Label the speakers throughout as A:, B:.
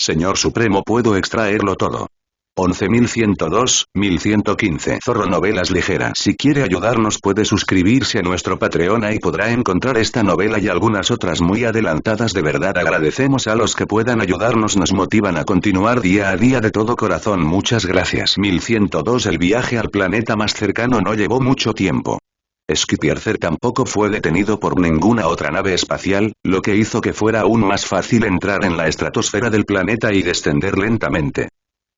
A: Señor Supremo, puedo extraerlo todo. 11.102, 1115. Zorro Novelas Ligeras. Si quiere ayudarnos puede suscribirse a nuestro Patreon, y podrá encontrar esta novela y algunas otras muy adelantadas. De verdad agradecemos a los que puedan ayudarnos, nos motivan a continuar día a día de todo corazón. Muchas gracias. 1102. El viaje al planeta más cercano no llevó mucho tiempo. Skipiercer tampoco fue detenido por ninguna otra nave espacial, lo que hizo que fuera aún más fácil entrar en la estratosfera del planeta y descender lentamente.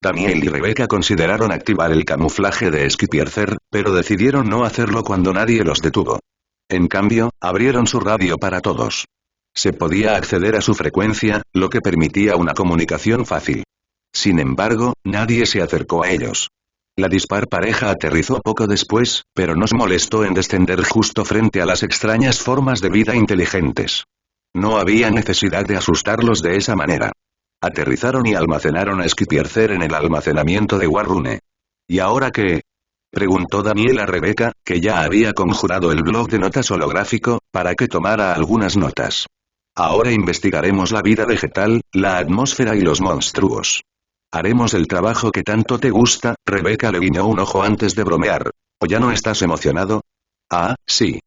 A: Daniel y Rebecca consideraron activar el camuflaje de Skipiercer, pero decidieron no hacerlo cuando nadie los detuvo. En cambio, abrieron su radio para todos. Se podía acceder a su frecuencia, lo que permitía una comunicación fácil. Sin embargo, nadie se acercó a ellos. La dispar pareja aterrizó poco después, pero no se molestó en descender justo frente a las extrañas formas de vida inteligentes. No había necesidad de asustarlos de esa manera. Aterrizaron y almacenaron a Skipiercer en el almacenamiento de Warrune. ¿Y ahora qué? Preguntó Daniel a Rebecca, que ya había conjurado el blog de notas holográfico, para que tomara algunas notas. Ahora investigaremos la vida vegetal, la atmósfera y los monstruos. Haremos el trabajo que tanto te gusta. Rebecca le guiñó un ojo antes de bromear. ¿O ya no estás emocionado? Ah, sí.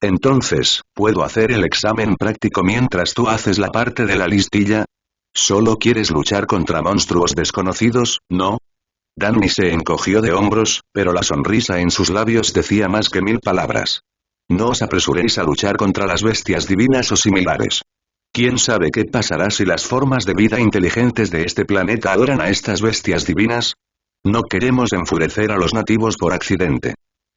A: Entonces, ¿puedo hacer el examen práctico mientras tú haces la parte de la listilla? ¿Solo quieres luchar contra monstruos desconocidos, no? Danny se encogió de hombros, pero la sonrisa en sus labios decía más que 1000 palabras. No os apresuréis a luchar contra las bestias divinas o similares. ¿Quién sabe qué pasará si las formas de vida inteligentes de este planeta adoran a estas bestias divinas? No queremos enfurecer a los nativos por accidente.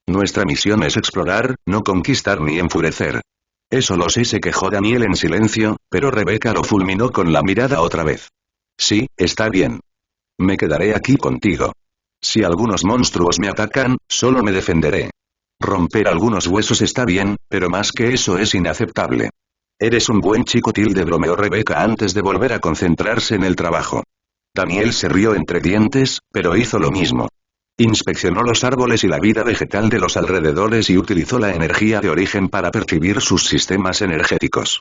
A: Nuestra misión es explorar, no conquistar ni enfurecer. Eso lo sé, se quejó Daniel en silencio, pero Rebecca lo fulminó con la mirada otra vez. Sí, está bien. Me quedaré aquí contigo. Si algunos monstruos me atacan, solo me defenderé. Romper algunos huesos está bien, pero más que eso es inaceptable. Eres un buen chico, bromeó Rebecca antes de volver a concentrarse en el trabajo. Daniel se rió entre dientes, pero hizo lo mismo. Inspeccionó los árboles y la vida vegetal de los alrededores y utilizó la energía de origen para percibir sus sistemas energéticos.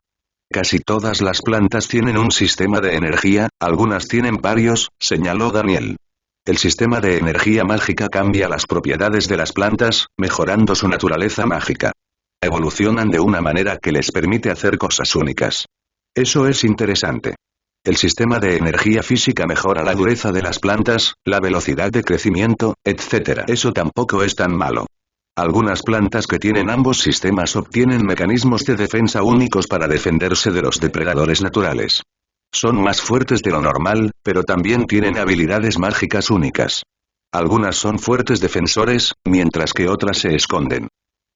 A: Casi todas las plantas tienen un sistema de energía, algunas tienen varios, señaló Daniel. El sistema de energía mágica cambia las propiedades de las plantas, mejorando su naturaleza mágica. Evolucionan de una manera que les permite hacer cosas únicas. Eso es interesante. El sistema de energía física mejora la dureza de las plantas, la velocidad de crecimiento, etc. Eso tampoco es tan malo. Algunas plantas que tienen ambos sistemas obtienen mecanismos de defensa únicos para defenderse de los depredadores naturales. Son más fuertes de lo normal, pero también tienen habilidades mágicas únicas. Algunas son fuertes defensores, mientras que otras se esconden.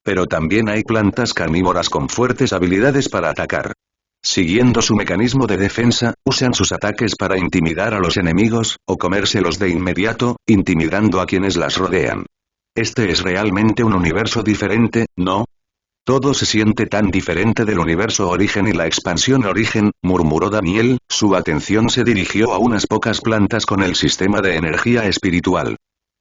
A: Pero también hay plantas carnívoras con fuertes habilidades para atacar. Siguiendo su mecanismo de defensa, usan sus ataques para intimidar a los enemigos, o comérselos de inmediato, intimidando a quienes las rodean. Este es realmente un universo diferente, ¿no? Todo se siente tan diferente del universo Origen y la expansión Origen, murmuró Daniel, su atención se dirigió a unas pocas plantas con el sistema de energía espiritual.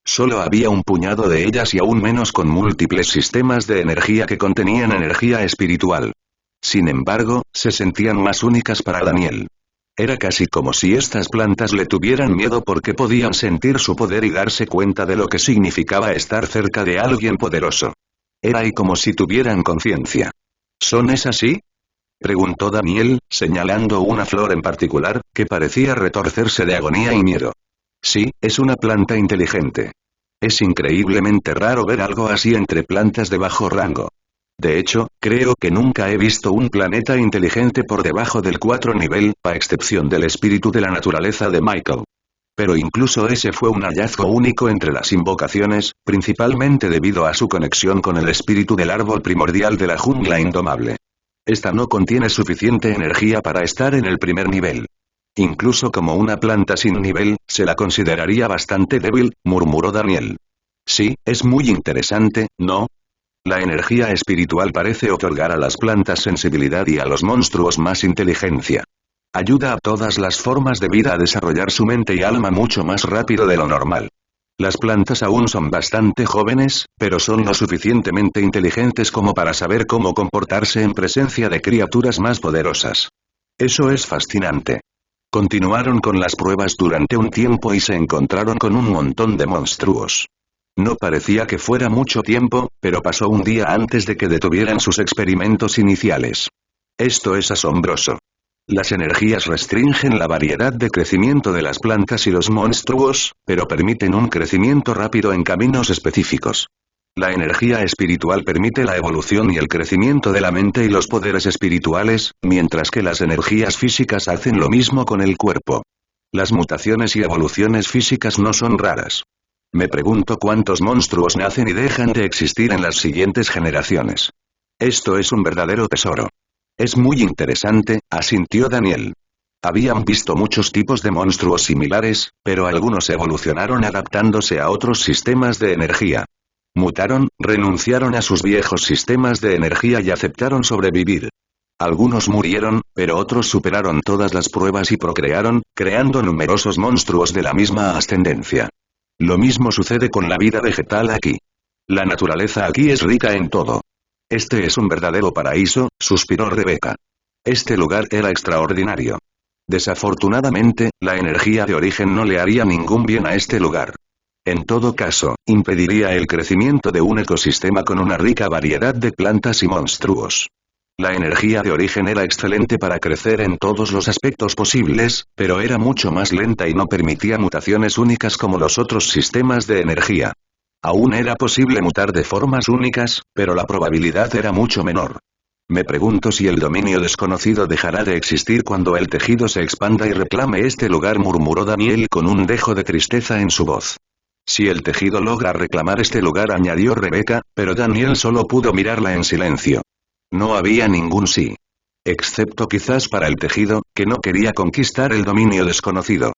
A: Solo había un puñado de ellas y aún menos con múltiples sistemas de energía que contenían energía espiritual. Sin embargo, se sentían más únicas para Daniel. Era casi como si estas plantas le tuvieran miedo porque podían sentir su poder y darse cuenta de lo que significaba estar cerca de alguien poderoso. Era y como si tuvieran conciencia. ¿Son esas así? Preguntó Daniel, señalando una flor en particular, que parecía retorcerse de agonía y miedo. Sí, es una planta inteligente. Es increíblemente raro ver algo así entre plantas de bajo rango. De hecho, creo que nunca he visto un planeta inteligente por debajo del 4 nivel, a excepción del espíritu de la naturaleza de Michael. Pero incluso ese fue un hallazgo único entre las invocaciones, principalmente debido a su conexión con el espíritu del árbol primordial de la jungla indomable. Esta no contiene suficiente energía para estar en el primer nivel. Incluso como una planta sin nivel, se la consideraría bastante débil, murmuró Daniel. Sí, es muy interesante, ¿no? La energía espiritual parece otorgar a las plantas sensibilidad y a los monstruos más inteligencia. Ayuda a todas las formas de vida a desarrollar su mente y alma mucho más rápido de lo normal. Las plantas aún son bastante jóvenes, pero son lo suficientemente inteligentes como para saber cómo comportarse en presencia de criaturas más poderosas. Eso es fascinante. Continuaron con las pruebas durante un tiempo y se encontraron con un montón de monstruos. No parecía que fuera mucho tiempo, pero pasó un día antes de que detuvieran sus experimentos iniciales. Esto es asombroso. Las energías restringen la variedad de crecimiento de las plantas y los monstruos, pero permiten un crecimiento rápido en caminos específicos. La energía espiritual permite la evolución y el crecimiento de la mente y los poderes espirituales, mientras que las energías físicas hacen lo mismo con el cuerpo. Las mutaciones y evoluciones físicas no son raras. Me pregunto cuántos monstruos nacen y dejan de existir en las siguientes generaciones. Esto es un verdadero tesoro. Es muy interesante, asintió Daniel. Habían visto muchos tipos de monstruos similares, pero algunos evolucionaron adaptándose a otros sistemas de energía. Mutaron, renunciaron a sus viejos sistemas de energía y aceptaron sobrevivir. Algunos murieron, pero otros superaron todas las pruebas y procrearon, creando numerosos monstruos de la misma ascendencia. Lo mismo sucede con la vida vegetal aquí. La naturaleza aquí es rica en todo. Este es un verdadero paraíso, suspiró Rebecca. Este lugar era extraordinario. Desafortunadamente, la energía de origen no le haría ningún bien a este lugar. En todo caso, impediría el crecimiento de un ecosistema con una rica variedad de plantas y monstruos. La energía de origen era excelente para crecer en todos los aspectos posibles, pero era mucho más lenta y no permitía mutaciones únicas como los otros sistemas de energía. Aún era posible mutar de formas únicas, pero la probabilidad era mucho menor. Me pregunto si el dominio desconocido dejará de existir cuando el tejido se expanda y reclame este lugar, murmuró Daniel con un dejo de tristeza en su voz. Si el tejido logra reclamar este lugar, añadió Rebecca, pero Daniel solo pudo mirarla en silencio. No había ningún sí. Excepto quizás para el tejido, que no quería conquistar el dominio desconocido.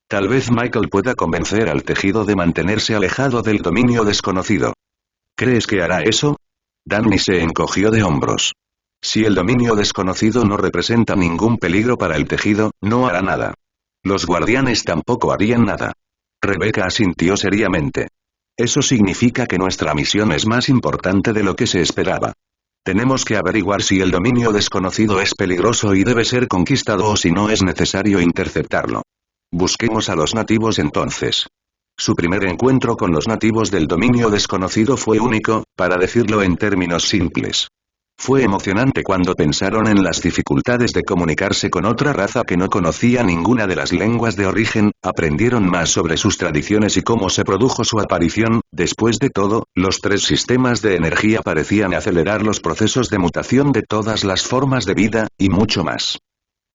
A: Tal vez Michael pueda convencer al tejido de mantenerse alejado del dominio desconocido. ¿Crees que hará eso? Danny se encogió de hombros. Si el dominio desconocido no representa ningún peligro para el tejido, no hará nada. Los guardianes tampoco harían nada. Rebecca asintió seriamente. Eso significa que nuestra misión es más importante de lo que se esperaba. Tenemos que averiguar si el dominio desconocido es peligroso y debe ser conquistado o si no es necesario interceptarlo. Busquemos a los nativos entonces. Su primer encuentro con los nativos del dominio desconocido fue único, para decirlo en términos simples. Fue emocionante cuando pensaron en las dificultades de comunicarse con otra raza que no conocía ninguna de las lenguas de origen, aprendieron más sobre sus tradiciones y cómo se produjo su aparición. Después de todo, los tres sistemas de energía parecían acelerar los procesos de mutación de todas las formas de vida, y mucho más.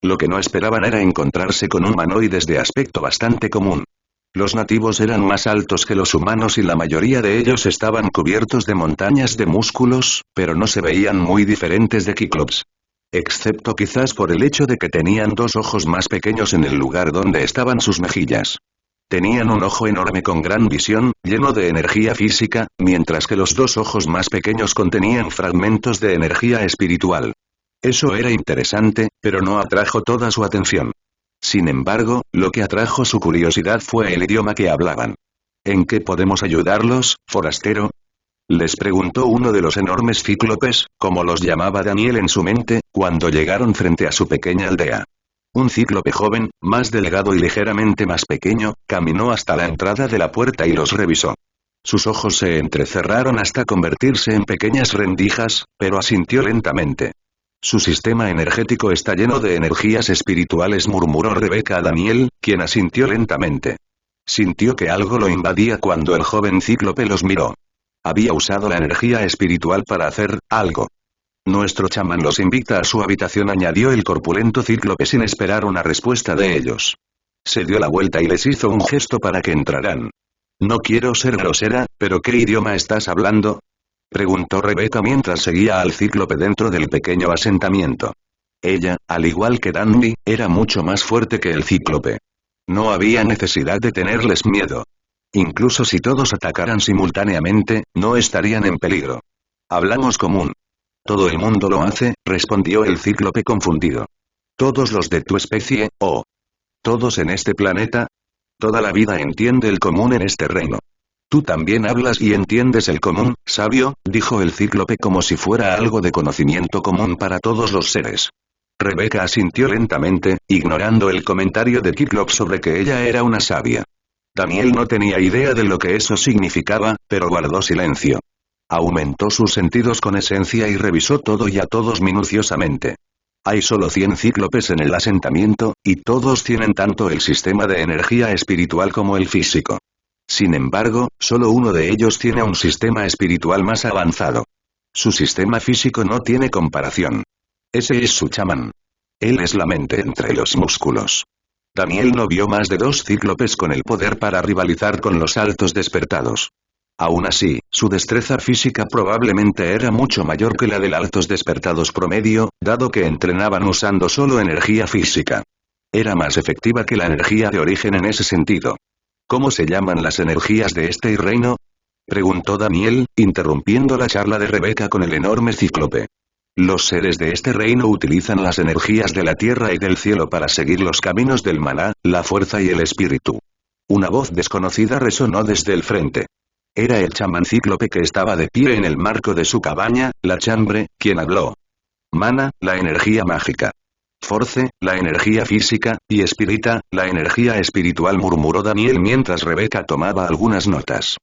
A: Lo que no esperaban era encontrarse con humanoides de aspecto bastante común. Los nativos eran más altos que los humanos y la mayoría de ellos estaban cubiertos de montañas de músculos, pero no se veían muy diferentes de Cyclops. Excepto quizás por el hecho de que tenían dos ojos más pequeños en el lugar donde estaban sus mejillas. Tenían un ojo enorme con gran visión, lleno de energía física, mientras que los dos ojos más pequeños contenían fragmentos de energía espiritual. Eso era interesante, pero no atrajo toda su atención. Sin embargo, lo que atrajo su curiosidad fue el idioma que hablaban. ¿En qué podemos ayudarlos, forastero? Les preguntó uno de los enormes cíclopes, como los llamaba Daniel en su mente, cuando llegaron frente a su pequeña aldea. Un cíclope joven, más delgado y ligeramente más pequeño, caminó hasta la entrada de la puerta y los revisó. Sus ojos se entrecerraron hasta convertirse en pequeñas rendijas, pero asintió lentamente. Su sistema energético está lleno de energías espirituales, murmuró Rebecca a Daniel, quien asintió lentamente. Sintió que algo lo invadía cuando el joven cíclope los miró. Había usado la energía espiritual para hacer algo. Nuestro chamán los invita a su habitación, añadió el corpulento cíclope sin esperar una respuesta de ellos. Se dio la vuelta y les hizo un gesto para que entraran. No quiero ser grosera, pero ¿qué idioma estás hablando?, preguntó Rebecca mientras seguía al cíclope dentro del pequeño asentamiento. Ella, al igual que Danny, era mucho más fuerte que el cíclope. No había necesidad de tenerles miedo. Incluso si todos atacaran simultáneamente, no estarían en peligro. Hablamos común. Todo el mundo lo hace, respondió el cíclope confundido. ¿Todos los de tu especie, o todos en este planeta? Toda la vida entiende el común en este reino. Tú también hablas y entiendes el común, sabio, dijo el cíclope como si fuera algo de conocimiento común para todos los seres. Rebeca asintió lentamente, ignorando el comentario de Cyclops sobre que ella era una sabia. Daniel no tenía idea de lo que eso significaba, pero guardó silencio. Aumentó sus sentidos con esencia y revisó todo y a todos minuciosamente. Hay solo 100 cíclopes en el asentamiento, y todos tienen tanto el sistema de energía espiritual como el físico. Sin embargo, solo uno de ellos tiene un sistema espiritual más avanzado. Su sistema físico no tiene comparación. Ese es su chamán. Él es la mente entre los músculos. Daniel no vio más de 2 cíclopes con el poder para rivalizar con los altos despertados. Aún así, su destreza física probablemente era mucho mayor que la del altos despertados promedio, dado que entrenaban usando solo energía física. Era más efectiva que la energía de origen en ese sentido. ¿Cómo se llaman las energías de este reino? Preguntó Daniel, interrumpiendo la charla de Rebeca con el enorme cíclope. Los seres de este reino utilizan las energías de la tierra y del cielo para seguir los caminos del maná, la fuerza y el espíritu. Una voz desconocida resonó desde el frente. Era el chamán cíclope que estaba de pie en el marco de su cabaña, la chambre, quien habló. Mana, la energía mágica. Force, la energía física, y espírita, la energía espiritual, murmuró Daniel mientras Rebeca tomaba algunas notas.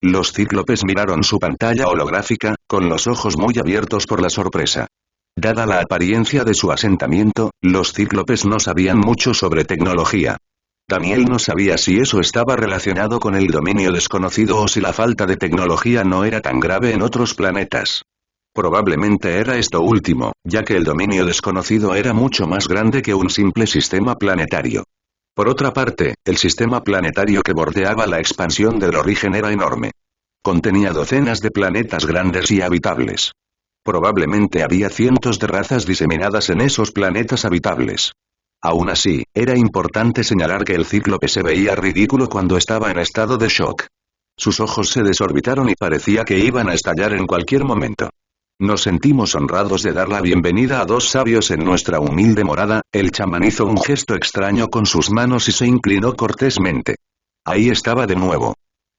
A: Los cíclopes miraron su pantalla holográfica, con los ojos muy abiertos por la sorpresa. Dada la apariencia de su asentamiento, los cíclopes no sabían mucho sobre tecnología. Daniel no sabía si eso estaba relacionado con el dominio desconocido o si la falta de tecnología no era tan grave en otros planetas. Probablemente era esto último, ya que el dominio desconocido era mucho más grande que un simple sistema planetario. Por otra parte, el sistema planetario que bordeaba la expansión del origen era enorme. Contenía docenas de planetas grandes y habitables. Probablemente había cientos de razas diseminadas en esos planetas habitables. Aún así, era importante señalar que el cíclope se veía ridículo cuando estaba en estado de shock. Sus ojos se desorbitaron y parecía que iban a estallar en cualquier momento. Nos sentimos honrados de dar la bienvenida a 2 sabios en nuestra humilde morada. El chamán hizo un gesto extraño con sus manos y se inclinó cortésmente. Ahí estaba de nuevo.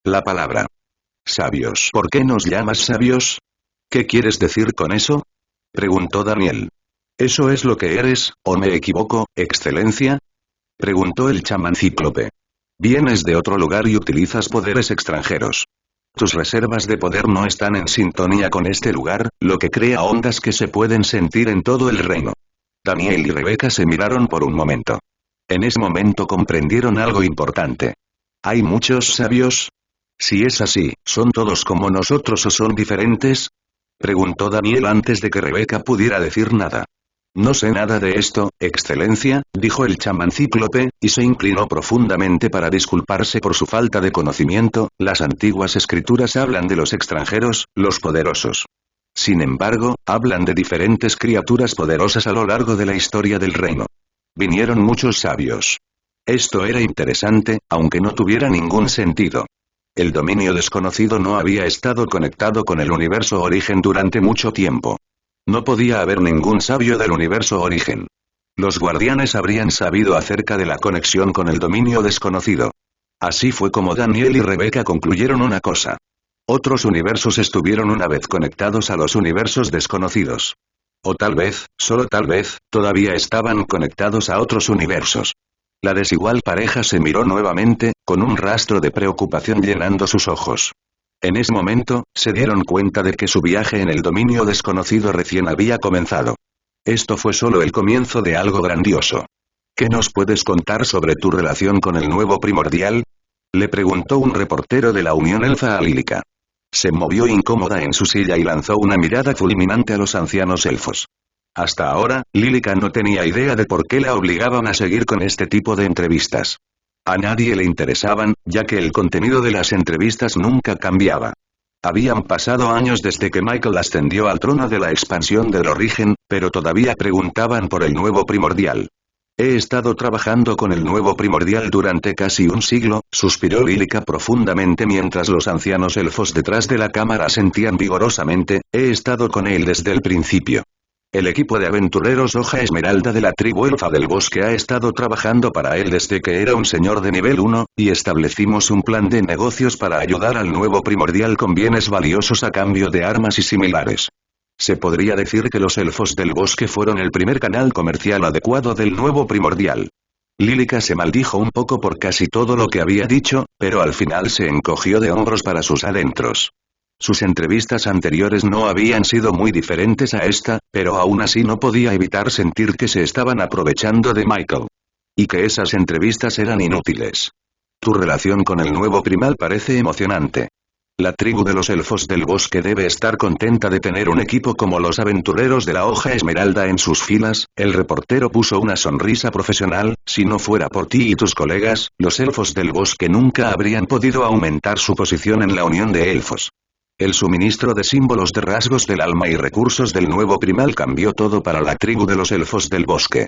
A: La palabra. Sabios. ¿Por qué nos llamas sabios? ¿Qué quieres decir con eso? Preguntó Daniel. ¿Eso es lo que eres, o me equivoco, excelencia? Preguntó el chamán cíclope. Vienes de otro lugar y utilizas poderes extranjeros. Tus reservas de poder no están en sintonía con este lugar, lo que crea ondas que se pueden sentir en todo el reino. Daniel y Rebeca se miraron por un momento. En ese momento comprendieron algo importante. ¿Hay muchos sabios? Si es así, ¿son todos como nosotros o son diferentes? Preguntó Daniel antes de que Rebeca pudiera decir nada. No sé nada de esto, excelencia, dijo el chamán cíclope, y se inclinó profundamente para disculparse por su falta de conocimiento. Las antiguas escrituras hablan de los extranjeros, los poderosos. Sin embargo, hablan de diferentes criaturas poderosas a lo largo de la historia del reino. Vinieron muchos sabios. Esto era interesante, aunque no tuviera ningún sentido. El dominio desconocido no había estado conectado con el universo origen durante mucho tiempo. No podía haber ningún sabio del universo origen. Los guardianes habrían sabido acerca de la conexión con el dominio desconocido. Así fue como Daniel y Rebeca concluyeron una cosa. Otros universos estuvieron una vez conectados a los universos desconocidos. O tal vez, solo tal vez, todavía estaban conectados a otros universos. La desigual pareja se miró nuevamente, con un rastro de preocupación llenando sus ojos. En ese momento, se dieron cuenta de que su viaje en el dominio desconocido recién había comenzado. Esto fue solo el comienzo de algo grandioso. ¿Qué nos puedes contar sobre tu relación con el nuevo primordial? Le preguntó un reportero de la Unión Elfa a Lílica. Se movió incómoda en su silla y lanzó una mirada fulminante a los ancianos elfos. Hasta ahora, Lílica no tenía idea de por qué la obligaban a seguir con este tipo de entrevistas. A nadie le interesaban, ya que el contenido de las entrevistas nunca cambiaba. Habían pasado años desde que Michael ascendió al trono de la expansión del origen, pero todavía preguntaban por el nuevo primordial. He estado trabajando con el nuevo primordial durante casi un siglo, suspiró Lílica profundamente mientras los ancianos elfos detrás de la cámara sentían vigorosamente. He estado con él desde el principio. El equipo de aventureros Hoja Esmeralda de la tribu elfa del bosque ha estado trabajando para él desde que era un señor de nivel 1, y establecimos un plan de negocios para ayudar al nuevo primordial con bienes valiosos a cambio de armas y similares. Se podría decir que los elfos del bosque fueron el primer canal comercial adecuado del nuevo primordial. Lílica se maldijo un poco por casi todo lo que había dicho, pero al final se encogió de hombros para sus adentros. Sus entrevistas anteriores no habían sido muy diferentes a esta, pero aún así no podía evitar sentir que se estaban aprovechando de Michael. Y que esas entrevistas eran inútiles. Tu relación con el nuevo primal parece emocionante. La tribu de los elfos del bosque debe estar contenta de tener un equipo como los aventureros de la hoja esmeralda en sus filas. El reportero puso una sonrisa profesional. Si no fuera por ti y tus colegas, los elfos del bosque nunca habrían podido aumentar su posición en la Unión de Elfos. El suministro de símbolos de rasgos del alma y recursos del nuevo primal cambió todo para la tribu de los elfos del bosque.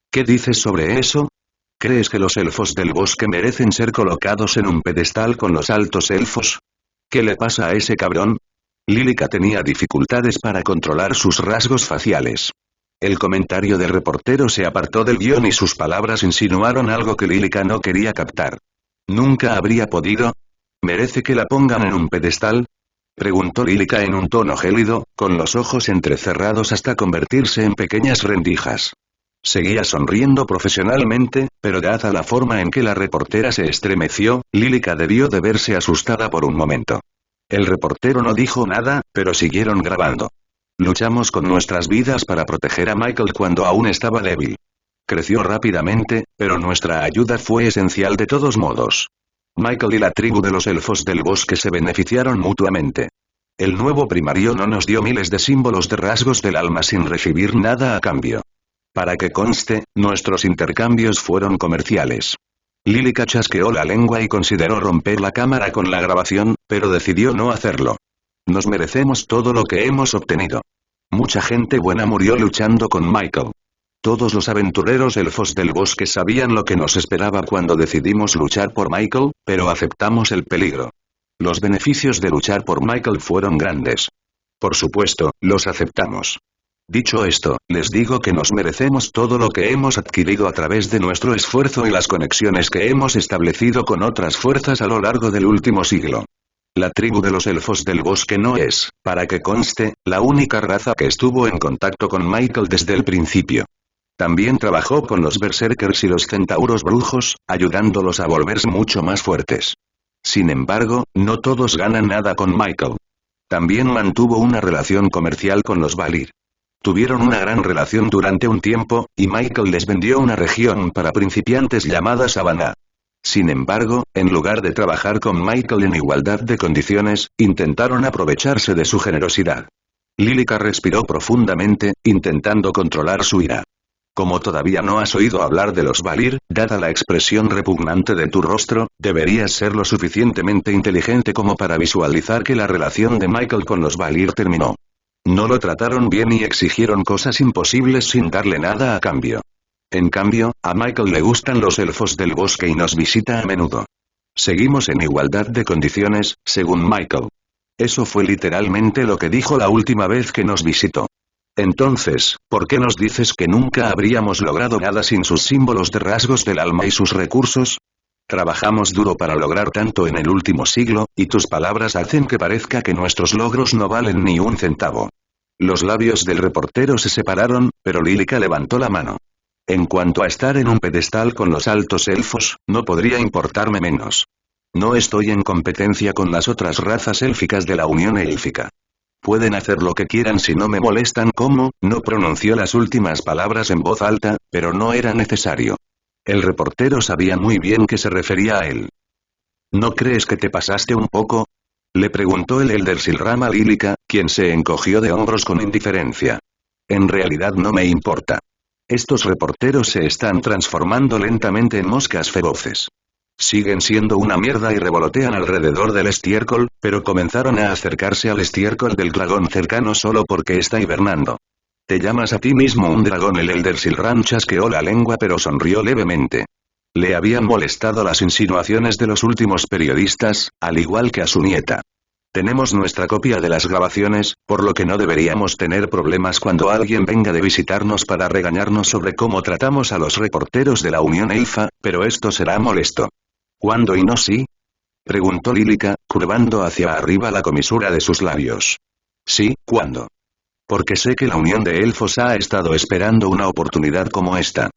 A: ¿Qué dices sobre eso? ¿Crees que los elfos del bosque merecen ser colocados en un pedestal con los altos elfos? ¿Qué le pasa a ese cabrón? Lílica tenía dificultades para controlar sus rasgos faciales. El comentario del reportero se apartó del guión y sus palabras insinuaron algo que Lílica no quería captar. ¿Nunca habría podido? ¿Merece que la pongan en un pedestal? Preguntó Lílica en un tono gélido, con los ojos entrecerrados hasta convertirse en pequeñas rendijas. Seguía sonriendo profesionalmente, pero dada la forma en que la reportera se estremeció, Lílica debió de verse asustada por un momento. El reportero no dijo nada, pero siguieron grabando. Luchamos con nuestras vidas para proteger a Michael cuando aún estaba débil. Creció rápidamente, pero nuestra ayuda fue esencial de todos modos. Michael y la tribu de los elfos del bosque se beneficiaron mutuamente. El nuevo primario no nos dio miles de símbolos de rasgos del alma sin recibir nada a cambio. Para que conste, nuestros intercambios fueron comerciales. Lílica chasqueó la lengua y consideró romper la cámara con la grabación, pero decidió no hacerlo. Nos merecemos todo lo que hemos obtenido. Mucha gente buena murió luchando con Michael. Todos los aventureros elfos del bosque sabían lo que nos esperaba cuando decidimos luchar por Michael, pero aceptamos el peligro. Los beneficios de luchar por Michael fueron grandes. Por supuesto, los aceptamos. Dicho esto, les digo que nos merecemos todo lo que hemos adquirido a través de nuestro esfuerzo y las conexiones que hemos establecido con otras fuerzas a lo largo del último siglo. La tribu de los elfos del bosque no es, para que conste, la única raza que estuvo en contacto con Michael desde el principio. También trabajó con los berserkers y los centauros brujos, ayudándolos a volverse mucho más fuertes. Sin embargo, no todos ganan nada con Michael. También mantuvo una relación comercial con los Valir. Tuvieron una gran relación durante un tiempo, y Michael les vendió una región para principiantes llamada Savannah. Sin embargo, en lugar de trabajar con Michael en igualdad de condiciones, intentaron aprovecharse de su generosidad. Lílica respiró profundamente, intentando controlar su ira. Como todavía no has oído hablar de los Valir, dada la expresión repugnante de tu rostro, deberías ser lo suficientemente inteligente como para visualizar que la relación de Michael con los Valir terminó. No lo trataron bien y exigieron cosas imposibles sin darle nada a cambio. En cambio, a Michael le gustan los elfos del bosque y nos visita a menudo. Seguimos en igualdad de condiciones, según Michael. Eso fue literalmente lo que dijo la última vez que nos visitó. Entonces, ¿por qué nos dices que nunca habríamos logrado nada sin sus símbolos de rasgos del alma y sus recursos? Trabajamos duro para lograr tanto en el último siglo, y tus palabras hacen que parezca que nuestros logros no valen ni un centavo. Los labios del reportero se separaron, pero Lílica levantó la mano. En cuanto a estar en un pedestal con los altos elfos, no podría importarme menos. No estoy en competencia con las otras razas élficas de la Unión Élfica. Pueden hacer lo que quieran si no me molestan. ¿Cómo? No pronunció las últimas palabras en voz alta, pero no era necesario. El reportero sabía muy bien que se refería a él. ¿No crees que te pasaste un poco? Le preguntó el Elder Silram a Lílica, quien se encogió de hombros con indiferencia. En realidad no me importa. Estos reporteros se están transformando lentamente en moscas feroces. Siguen siendo una mierda y revolotean alrededor del estiércol, pero comenzaron a acercarse al estiércol del dragón cercano solo porque está hibernando. ¿Te llamas a ti mismo un dragón? El Elder Silram chasqueó la lengua pero sonrió levemente. Le habían molestado las insinuaciones de los últimos periodistas, al igual que a su nieta. Tenemos nuestra copia de las grabaciones, por lo que no deberíamos tener problemas cuando alguien venga de visitarnos para regañarnos sobre cómo tratamos a los reporteros de la Unión Elfa, pero esto será molesto. ¿Cuándo y no sí? Preguntó Lílica, curvando hacia arriba la comisura de sus labios. Sí, ¿cuándo? Porque sé que la Unión de Elfos ha estado esperando una oportunidad como esta.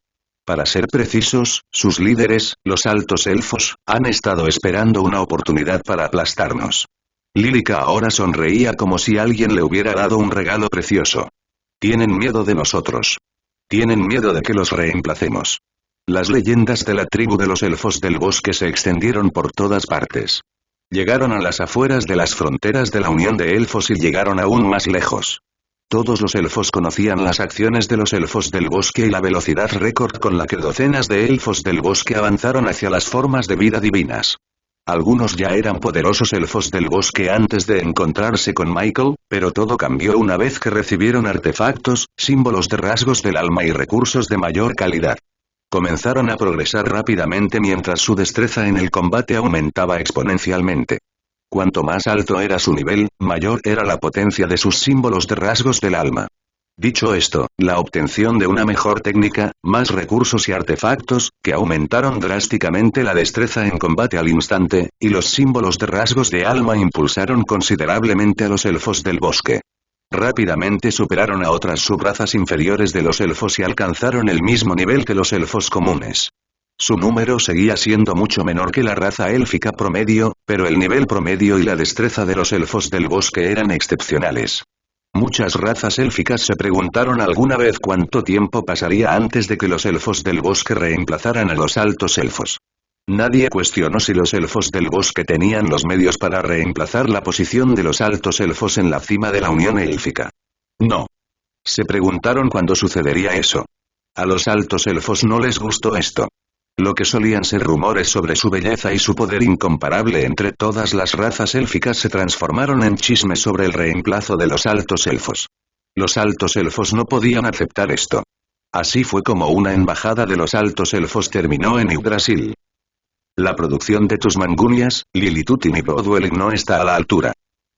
A: Para ser precisos, sus líderes, los altos elfos, han estado esperando una oportunidad para aplastarnos. Lílica ahora sonreía como si alguien le hubiera dado un regalo precioso. Tienen miedo de nosotros. Tienen miedo de que los reemplacemos. Las leyendas de la tribu de los elfos del bosque se extendieron por todas partes. Llegaron a las afueras de las fronteras de la Unión de Elfos y llegaron aún más lejos. Todos los elfos conocían las acciones de los elfos del bosque y la velocidad récord con la que docenas de elfos del bosque avanzaron hacia las formas de vida divinas. Algunos ya eran poderosos elfos del bosque antes de encontrarse con Michael, pero todo cambió una vez que recibieron artefactos, símbolos de rasgos del alma y recursos de mayor calidad. Comenzaron a progresar rápidamente mientras su destreza en el combate aumentaba exponencialmente. Cuanto más alto era su nivel, mayor era la potencia de sus símbolos de rasgos del alma. Dicho esto, la obtención de una mejor técnica, más recursos y artefactos, que aumentaron drásticamente la destreza en combate al instante, y los símbolos de rasgos de alma impulsaron considerablemente a los elfos del bosque. Rápidamente superaron a otras subrazas inferiores de los elfos y alcanzaron el mismo nivel que los elfos comunes. Su número seguía siendo mucho menor que la raza élfica promedio, pero el nivel promedio y la destreza de los elfos del bosque eran excepcionales. Muchas razas élficas se preguntaron alguna vez cuánto tiempo pasaría antes de que los elfos del bosque reemplazaran a los altos elfos. Nadie cuestionó si los elfos del bosque tenían los medios para reemplazar la posición de los altos elfos en la cima de la Unión Élfica. No. Se preguntaron cuándo sucedería eso. A los altos elfos no les gustó esto. Lo que solían ser rumores sobre su belleza y su poder incomparable entre todas las razas élficas se transformaron en chismes sobre el reemplazo de los altos elfos. Los altos elfos no podían aceptar esto. Así fue como una embajada de los altos elfos terminó en Yggdrasil. La producción de tus mangunias, Lilitutin y Broadwell no está a la altura.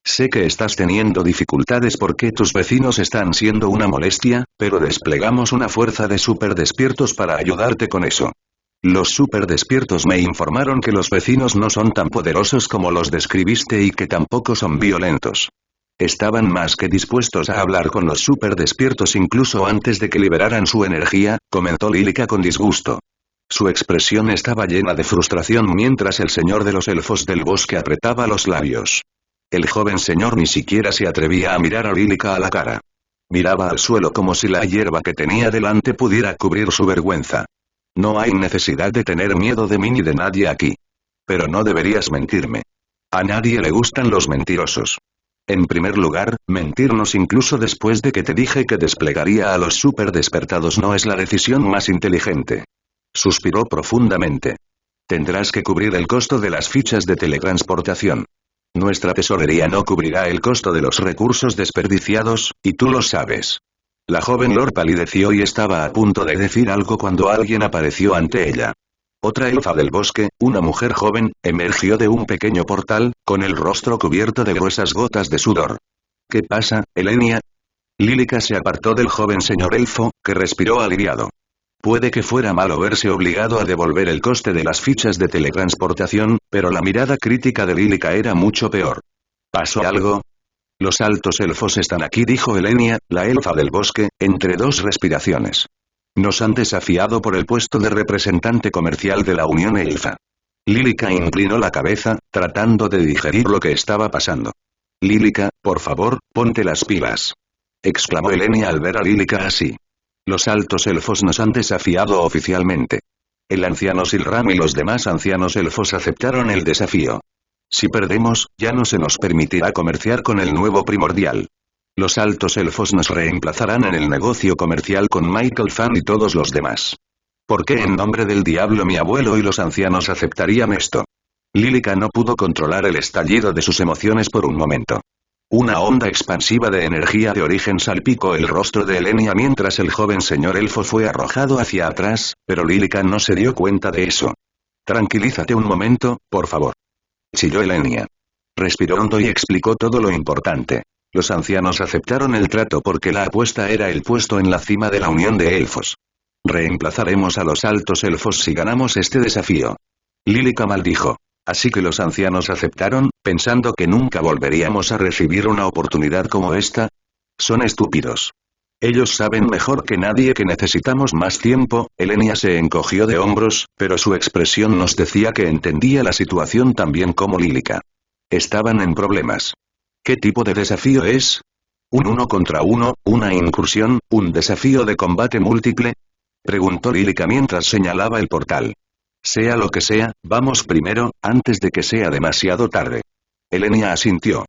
A: Sé que estás teniendo dificultades porque tus vecinos están siendo una molestia, pero desplegamos una fuerza de super despiertos para ayudarte con eso. Los super despiertos me informaron que los vecinos no son tan poderosos como los describiste y que tampoco son violentos. Estaban más que dispuestos a hablar con los super despiertos incluso antes de que liberaran su energía, comentó Lílica con disgusto. Su expresión estaba llena de frustración mientras el señor de los elfos del bosque apretaba los labios. El joven señor ni siquiera se atrevía a mirar a Lílica a la cara. Miraba al suelo como si la hierba que tenía delante pudiera cubrir su vergüenza. No hay necesidad de tener miedo de mí ni de nadie aquí. Pero no deberías mentirme. A nadie le gustan los mentirosos. En primer lugar, mentirnos incluso después de que te dije que desplegaría a los super despertados no es la decisión más inteligente. Suspiró profundamente. Tendrás que cubrir el costo de las fichas de teletransportación. Nuestra tesorería no cubrirá el costo de los recursos desperdiciados, y tú lo sabes. La joven Lord palideció y estaba a punto de decir algo cuando alguien apareció ante ella. Otra elfa del bosque, una mujer joven, emergió de un pequeño portal, con el rostro cubierto de gruesas gotas de sudor. ¿Qué pasa, Elenia? Lílica se apartó del joven señor elfo, que respiró aliviado. Puede que fuera malo verse obligado a devolver el coste de las fichas de teletransportación, pero la mirada crítica de Lílica era mucho peor. ¿Pasó algo? Los altos elfos están aquí, dijo Elenia, la elfa del bosque, entre dos respiraciones. Nos han desafiado por el puesto de representante comercial de la Unión Elfa. Lílica inclinó la cabeza, tratando de digerir lo que estaba pasando. Lílica, por favor, ponte las pilas. Exclamó Elenia al ver a Lílica así. Los altos elfos nos han desafiado oficialmente. El anciano Silram y los demás ancianos elfos aceptaron el desafío. Si perdemos, ya no se nos permitirá comerciar con el nuevo primordial. Los altos elfos nos reemplazarán en el negocio comercial con Michael Fan y todos los demás. ¿Por qué en nombre del diablo mi abuelo y los ancianos aceptarían esto? Lílica no pudo controlar el estallido de sus emociones por un momento. Una onda expansiva de energía de origen salpicó el rostro de Elenia mientras el joven señor elfo fue arrojado hacia atrás, pero Lílica no se dio cuenta de eso. Tranquilízate un momento, por favor. Chilló Elenia. Respiró hondo y explicó todo lo importante. Los ancianos aceptaron el trato porque la apuesta era el puesto en la cima de la Unión de Elfos. Reemplazaremos a los altos elfos si ganamos este desafío. Lílica maldijo. Así que los ancianos aceptaron, pensando que nunca volveríamos a recibir una oportunidad como esta. Son estúpidos. Ellos saben mejor que nadie que necesitamos más tiempo. Elenia se encogió de hombros, pero su expresión nos decía que entendía la situación tan bien como Lílica. Estaban en problemas. ¿Qué tipo de desafío es? ¿Un 1 contra 1, una incursión, un desafío de combate múltiple? Preguntó Lílica mientras señalaba el portal. Sea lo que sea, vamos primero, antes de que sea demasiado tarde. Elenia asintió.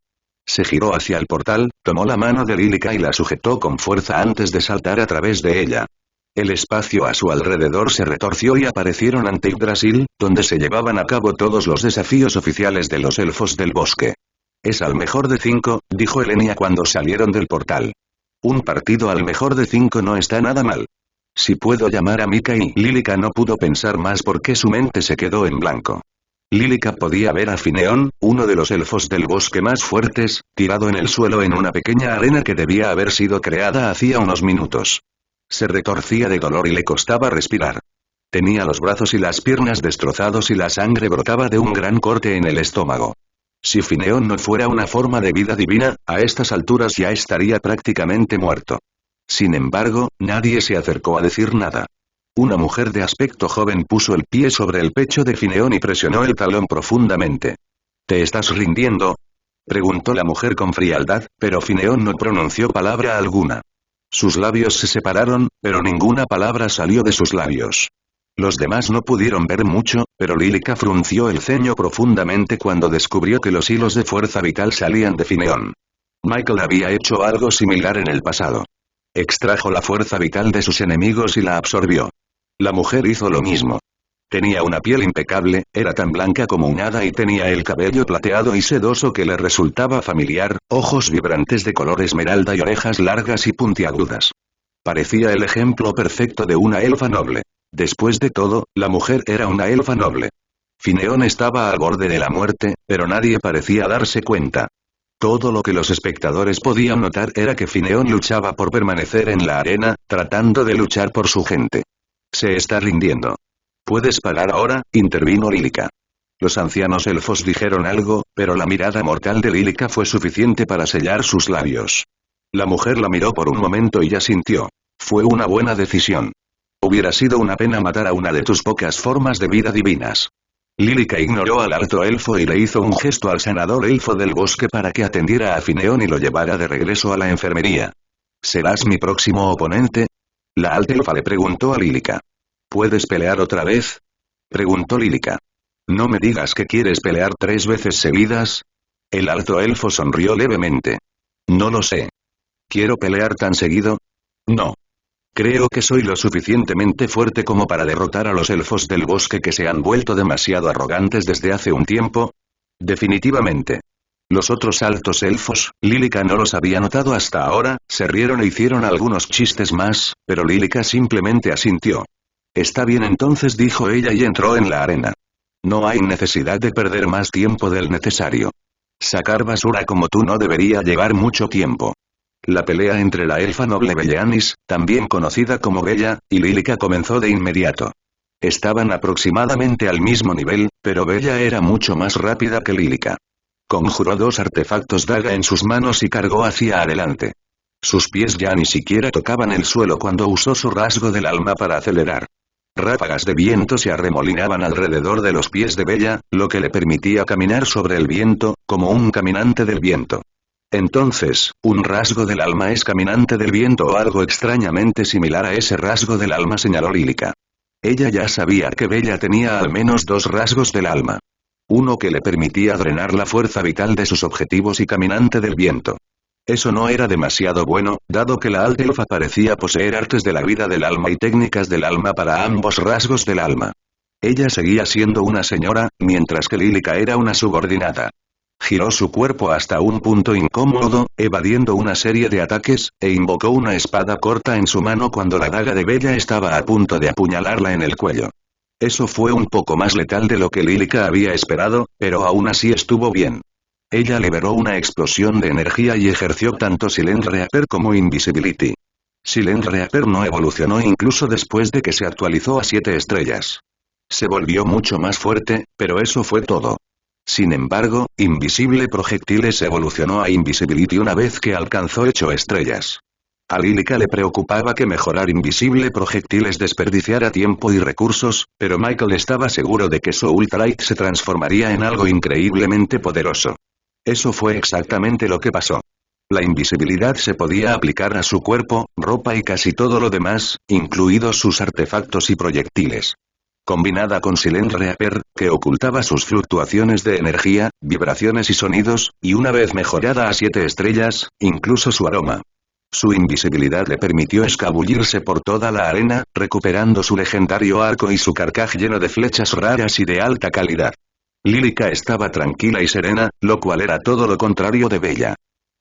A: Se giró hacia el portal, tomó la mano de Lílica y la sujetó con fuerza antes de saltar a través de ella. El espacio a su alrededor se retorció y aparecieron ante Yggdrasil, donde se llevaban a cabo todos los desafíos oficiales de los elfos del bosque. Es al mejor de 5, dijo Elenia cuando salieron del portal. Un partido al mejor de 5 no está nada mal. Si puedo llamar a Mika y Lílica no pudo pensar más porque su mente se quedó en blanco. Lílica podía ver a Fineón, uno de los elfos del bosque más fuertes, tirado en el suelo en una pequeña arena que debía haber sido creada hacía unos minutos. Se retorcía de dolor y le costaba respirar. Tenía los brazos y las piernas destrozados y la sangre brotaba de un gran corte en el estómago. Si Fineón no fuera una forma de vida divina, a estas alturas ya estaría prácticamente muerto. Sin embargo, nadie se acercó a decir nada. Una mujer de aspecto joven puso el pie sobre el pecho de Fineón y presionó el talón profundamente. ¿Te estás rindiendo? Preguntó la mujer con frialdad, pero Fineón no pronunció palabra alguna. Sus labios se separaron, pero ninguna palabra salió de sus labios. Los demás no pudieron ver mucho, pero Lílica frunció el ceño profundamente cuando descubrió que los hilos de fuerza vital salían de Fineón. Michael había hecho algo similar en el pasado. Extrajo la fuerza vital de sus enemigos y la absorbió. La mujer hizo lo mismo. Tenía una piel impecable, era tan blanca como un hada y tenía el cabello plateado y sedoso que le resultaba familiar, ojos vibrantes de color esmeralda y orejas largas y puntiagudas. Parecía el ejemplo perfecto de una elfa noble. Después de todo, la mujer era una elfa noble. Fineón estaba al borde de la muerte, pero nadie parecía darse cuenta. Todo lo que los espectadores podían notar era que Fineón luchaba por permanecer en la arena, tratando de luchar por su gente. Se está rindiendo. ¿Puedes pagar ahora?, intervino Lílica. Los ancianos elfos dijeron algo, pero la mirada mortal de Lílica fue suficiente para sellar sus labios. La mujer la miró por un momento y asintió. Fue una buena decisión. Hubiera sido una pena matar a una de tus pocas formas de vida divinas. Lílica ignoró al alto elfo y le hizo un gesto al sanador elfo del bosque para que atendiera a Fineón y lo llevara de regreso a la enfermería. ¿Serás mi próximo oponente? La alta elfa le preguntó a Lílica. ¿Puedes pelear otra vez? Preguntó Lílica. No me digas que quieres pelear 3 veces seguidas. El alto elfo sonrió levemente. No lo sé. ¿Quiero pelear tan seguido? No. Creo que soy lo suficientemente fuerte como para derrotar a los elfos del bosque que se han vuelto demasiado arrogantes desde hace un tiempo. Definitivamente. Los otros altos elfos, Lílica no los había notado hasta ahora, se rieron e hicieron algunos chistes más, pero Lílica simplemente asintió. Está bien entonces, dijo ella y entró en la arena. No hay necesidad de perder más tiempo del necesario. Sacar basura como tú no debería llevar mucho tiempo. La pelea entre la elfa noble Bellanis, también conocida como Bella, y Lílica comenzó de inmediato. Estaban aproximadamente al mismo nivel, pero Bella era mucho más rápida que Lílica. Conjuró 2 artefactos daga en sus manos y cargó hacia adelante. Sus pies ya ni siquiera tocaban el suelo cuando usó su rasgo del alma para acelerar. Ráfagas de viento se arremolinaban alrededor de los pies de Bella, lo que le permitía caminar sobre el viento, como un caminante del viento. Entonces, un rasgo del alma es caminante del viento o algo extrañamente similar a ese rasgo del alma, señaló Lílica. Ella ya sabía que Bella tenía al menos 2 rasgos del alma. Uno que le permitía drenar la fuerza vital de sus objetivos y caminante del viento. Eso no era demasiado bueno, dado que la alta elfa parecía poseer artes de la vida del alma y técnicas del alma para ambos rasgos del alma. Ella seguía siendo una señora, mientras que Lílica era una subordinada. Giró su cuerpo hasta un punto incómodo, evadiendo una serie de ataques, e invocó una espada corta en su mano cuando la daga de Bella estaba a punto de apuñalarla en el cuello. Eso fue un poco más letal de lo que Lílica había esperado, pero aún así estuvo bien. Ella liberó una explosión de energía y ejerció tanto Silent Reaper como Invisibility. Silent Reaper no evolucionó incluso después de que se actualizó a 7 estrellas. Se volvió mucho más fuerte, pero eso fue todo. Sin embargo, Invisible Projectiles evolucionó a Invisibility una vez que alcanzó 8 estrellas. A Lílica le preocupaba que mejorar Invisible Projectiles desperdiciara tiempo y recursos, pero Michael estaba seguro de que Soul Trike se transformaría en algo increíblemente poderoso. Eso fue exactamente lo que pasó. La invisibilidad se podía aplicar a su cuerpo, ropa y casi todo lo demás, incluidos sus artefactos y proyectiles. Combinada con Silent Reaper, que ocultaba sus fluctuaciones de energía, vibraciones y sonidos, y una vez mejorada a 7 estrellas, incluso su aroma. Su invisibilidad le permitió escabullirse por toda la arena, recuperando su legendario arco y su carcaj lleno de flechas raras y de alta calidad. Lílica estaba tranquila y serena, lo cual era todo lo contrario de Bella.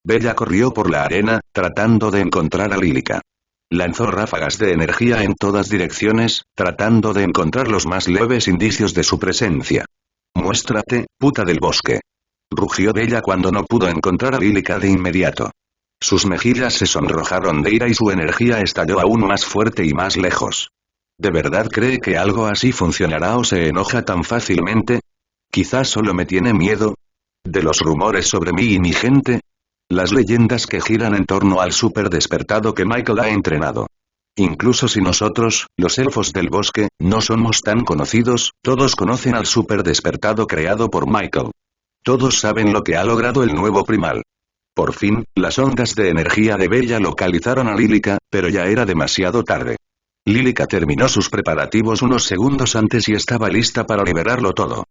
A: Bella corrió por la arena, tratando de encontrar a Lílica. Lanzó ráfagas de energía en todas direcciones, tratando de encontrar los más leves indicios de su presencia. «Muéstrate, puta del bosque», rugió Bella cuando no pudo encontrar a Lílica de inmediato. Sus mejillas se sonrojaron de ira y su energía estalló aún más fuerte y más lejos. ¿De verdad cree que algo así funcionará o se enoja tan fácilmente? ¿Quizás solo me tiene miedo? ¿De los rumores sobre mí y mi gente? Las leyendas que giran en torno al super despertado que Michael ha entrenado. Incluso si nosotros, los elfos del bosque, no somos tan conocidos, todos conocen al super despertado creado por Michael. Todos saben lo que ha logrado el nuevo primal. Por fin, las ondas de energía de Bella localizaron a Lílica, pero ya era demasiado tarde. Lílica terminó sus preparativos unos segundos antes y estaba lista para liberarlo todo.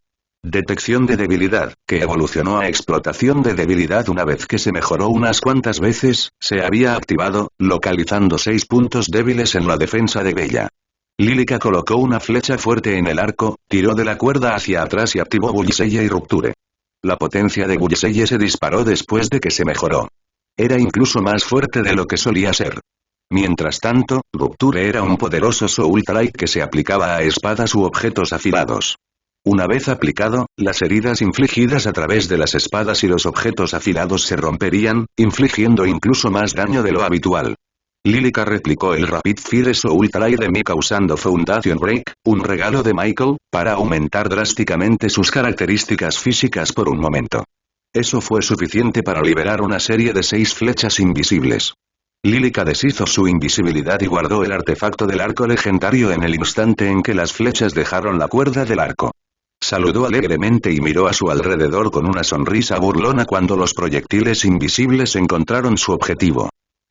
A: Detección de debilidad, que evolucionó a explotación de debilidad una vez que se mejoró unas cuantas veces, se había activado, localizando 6 puntos débiles en la defensa de Bella. Lílica colocó una flecha fuerte en el arco, tiró de la cuerda hacia atrás y activó Bullseye y Rupture. La potencia de Bullseye se disparó después de que se mejoró. Era incluso más fuerte de lo que solía ser. Mientras tanto, Rupture era un poderoso Soul Trike que se aplicaba a espadas u objetos afilados. Una vez aplicado, las heridas infligidas a través de las espadas y los objetos afilados se romperían, infligiendo incluso más daño de lo habitual. Lílica replicó el Rapid Fire Soul Trike de Mika usando Foundation Break, un regalo de Michael, para aumentar drásticamente sus características físicas por un momento. Eso fue suficiente para liberar una serie de 6 flechas invisibles. Lílica deshizo su invisibilidad y guardó el artefacto del arco legendario en el instante en que las flechas dejaron la cuerda del arco. Saludó alegremente y miró a su alrededor con una sonrisa burlona cuando los proyectiles invisibles encontraron su objetivo.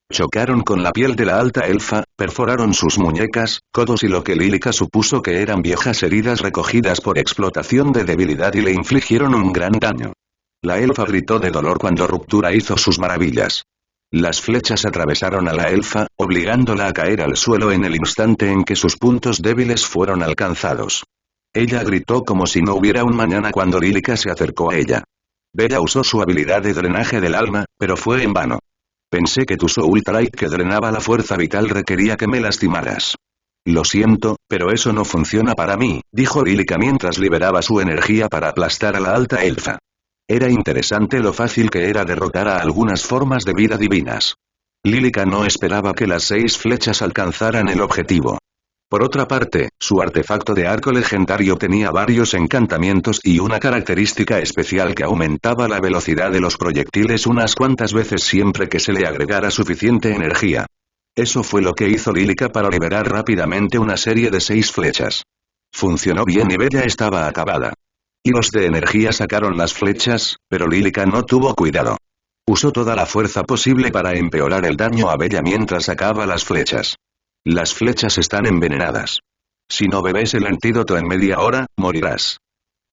A: Chocaron con la piel de la alta elfa, perforaron sus muñecas, codos y lo que Lílica supuso que eran viejas heridas recogidas por explotación de debilidad y le infligieron un gran daño. La elfa gritó de dolor cuando Ruptura hizo sus maravillas. Las flechas atravesaron a la elfa, obligándola a caer al suelo en el instante en que sus puntos débiles fueron alcanzados. Ella gritó como si no hubiera un mañana cuando Lílica se acercó a ella. Bella usó su habilidad de drenaje del alma, pero fue en vano. Pensé que tu Soul Trike que drenaba la fuerza vital requería que me lastimaras. Lo siento, pero eso no funciona para mí, dijo Lílica mientras liberaba su energía para aplastar a la alta elfa. Era interesante lo fácil que era derrotar a algunas formas de vida divinas. Lílica no esperaba que las 6 flechas alcanzaran el objetivo. Por otra parte, su artefacto de arco legendario tenía varios encantamientos y una característica especial que aumentaba la velocidad de los proyectiles unas cuantas veces siempre que se le agregara suficiente energía. Eso fue lo que hizo Lílica para liberar rápidamente una serie de 6 flechas. Funcionó bien y Bella estaba acabada. Hilos de energía sacaron las flechas, pero Lílica no tuvo cuidado. Usó toda la fuerza posible para empeorar el daño a Bella mientras sacaba las flechas. Las flechas están envenenadas. Si no bebes el antídoto en media hora, morirás.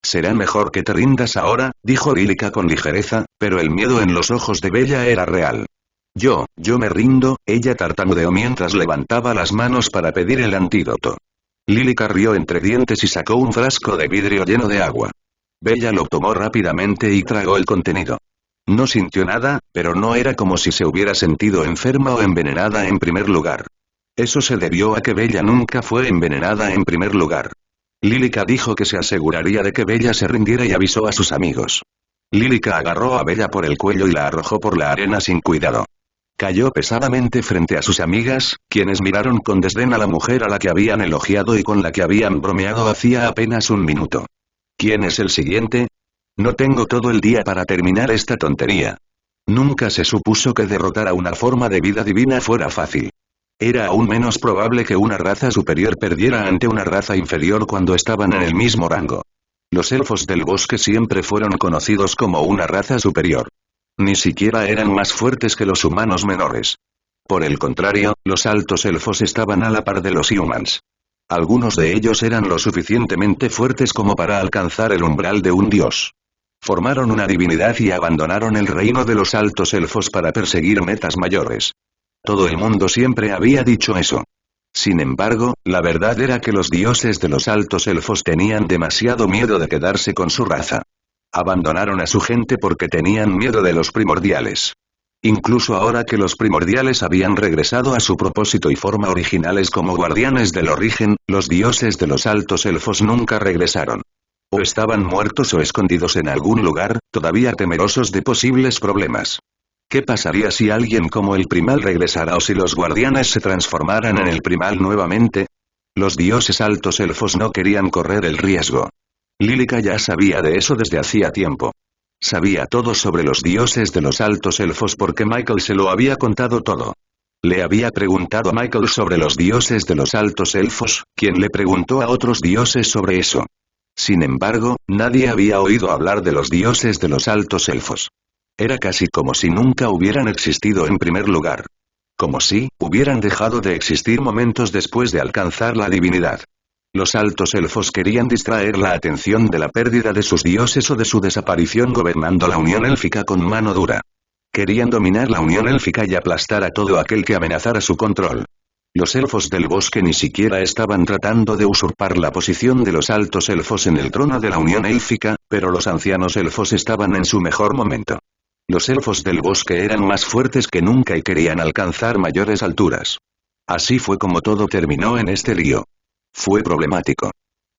A: Será mejor que te rindas ahora, dijo Lílica con ligereza, pero el miedo en los ojos de Bella era real. Yo me rindo, ella tartamudeó mientras levantaba las manos para pedir el antídoto. Lílica rió entre dientes y sacó un frasco de vidrio lleno de agua. Bella lo tomó rápidamente y tragó el contenido. No sintió nada, pero no era como si se hubiera sentido enferma o envenenada en primer lugar. Eso se debió a que Bella nunca fue envenenada en primer lugar. Lílica dijo que se aseguraría de que Bella se rindiera y avisó a sus amigos. Lílica agarró a Bella por el cuello y la arrojó por la arena sin cuidado. Cayó pesadamente frente a sus amigas, quienes miraron con desdén a la mujer a la que habían elogiado y con la que habían bromeado hacía apenas un minuto. ¿Quién es el siguiente? No tengo todo el día para terminar esta tontería. Nunca se supuso que derrotar a una forma de vida divina fuera fácil. Era aún menos probable que una raza superior perdiera ante una raza inferior cuando estaban en el mismo rango. Los elfos del bosque siempre fueron conocidos como una raza superior. Ni siquiera eran más fuertes que los humanos menores. Por el contrario, los altos elfos estaban a la par de los humans. Algunos de ellos eran lo suficientemente fuertes como para alcanzar el umbral de un dios. Formaron una divinidad y abandonaron el reino de los altos elfos para perseguir metas mayores. Todo el mundo siempre había dicho eso. Sin embargo, la verdad era que los dioses de los altos elfos tenían demasiado miedo de quedarse con su raza. Abandonaron a su gente porque tenían miedo de los primordiales. Incluso ahora que los primordiales habían regresado a su propósito y forma originales como guardianes del origen, los dioses de los altos elfos nunca regresaron. O estaban muertos o escondidos en algún lugar, todavía temerosos de posibles problemas. ¿Qué pasaría si alguien como el primal regresara o si los guardianes se transformaran en el primal nuevamente? Los dioses altos elfos no querían correr el riesgo. Lílica ya sabía de eso desde hacía tiempo. Sabía todo sobre los dioses de los altos elfos porque Michael se lo había contado todo. Le había preguntado a Michael sobre los dioses de los altos elfos, quien le preguntó a otros dioses sobre eso. Sin embargo, nadie había oído hablar de los dioses de los altos elfos. Era casi como si nunca hubieran existido en primer lugar. Como si hubieran dejado de existir momentos después de alcanzar la divinidad. Los altos elfos querían distraer la atención de la pérdida de sus dioses o de su desaparición gobernando la Unión Élfica con mano dura. Querían dominar la Unión Élfica y aplastar a todo aquel que amenazara su control. Los elfos del bosque ni siquiera estaban tratando de usurpar la posición de los altos elfos en el trono de la Unión Élfica, pero los ancianos elfos estaban en su mejor momento. Los elfos del bosque eran más fuertes que nunca y querían alcanzar mayores alturas. Así fue como todo terminó en este lío. Fue problemático.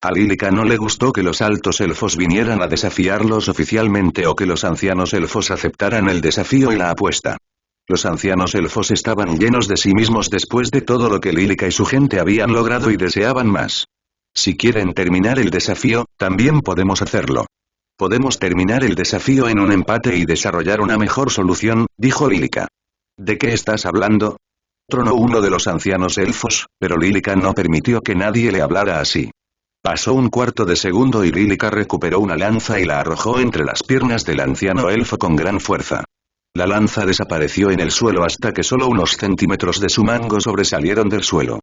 A: A Lílica no le gustó que los altos elfos vinieran a desafiarlos oficialmente o que los ancianos elfos aceptaran el desafío y la apuesta. Los ancianos elfos estaban llenos de sí mismos después de todo lo que Lílica y su gente habían logrado y deseaban más. Si quieren terminar el desafío, también podemos hacerlo. Podemos terminar el desafío en un empate y desarrollar una mejor solución, dijo Lílica. ¿De qué estás hablando? Tronó uno de los ancianos elfos, pero Lílica no permitió que nadie le hablara así. Pasó un cuarto de segundo y Lílica recuperó una lanza y la arrojó entre las piernas del anciano elfo con gran fuerza. La lanza desapareció en el suelo hasta que solo unos centímetros de su mango sobresalieron del suelo.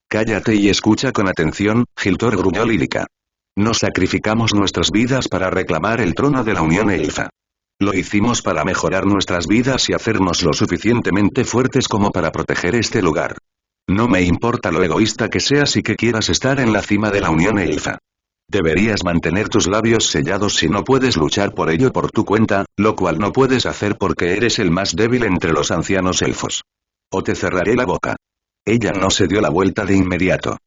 A: Cállate y escucha con atención, Hiltor, gruñó Lílica. No sacrificamos nuestras vidas para reclamar el trono de la Unión Elfa. Lo hicimos para mejorar nuestras vidas y hacernos lo suficientemente fuertes como para proteger este lugar. No me importa lo egoísta que seas y que quieras estar en la cima de la Unión Elfa. Deberías mantener tus labios sellados si no puedes luchar por ello por tu cuenta, lo cual no puedes hacer porque eres el más débil entre los ancianos elfos. O te cerraré la boca. Ella no se dio la vuelta de inmediato.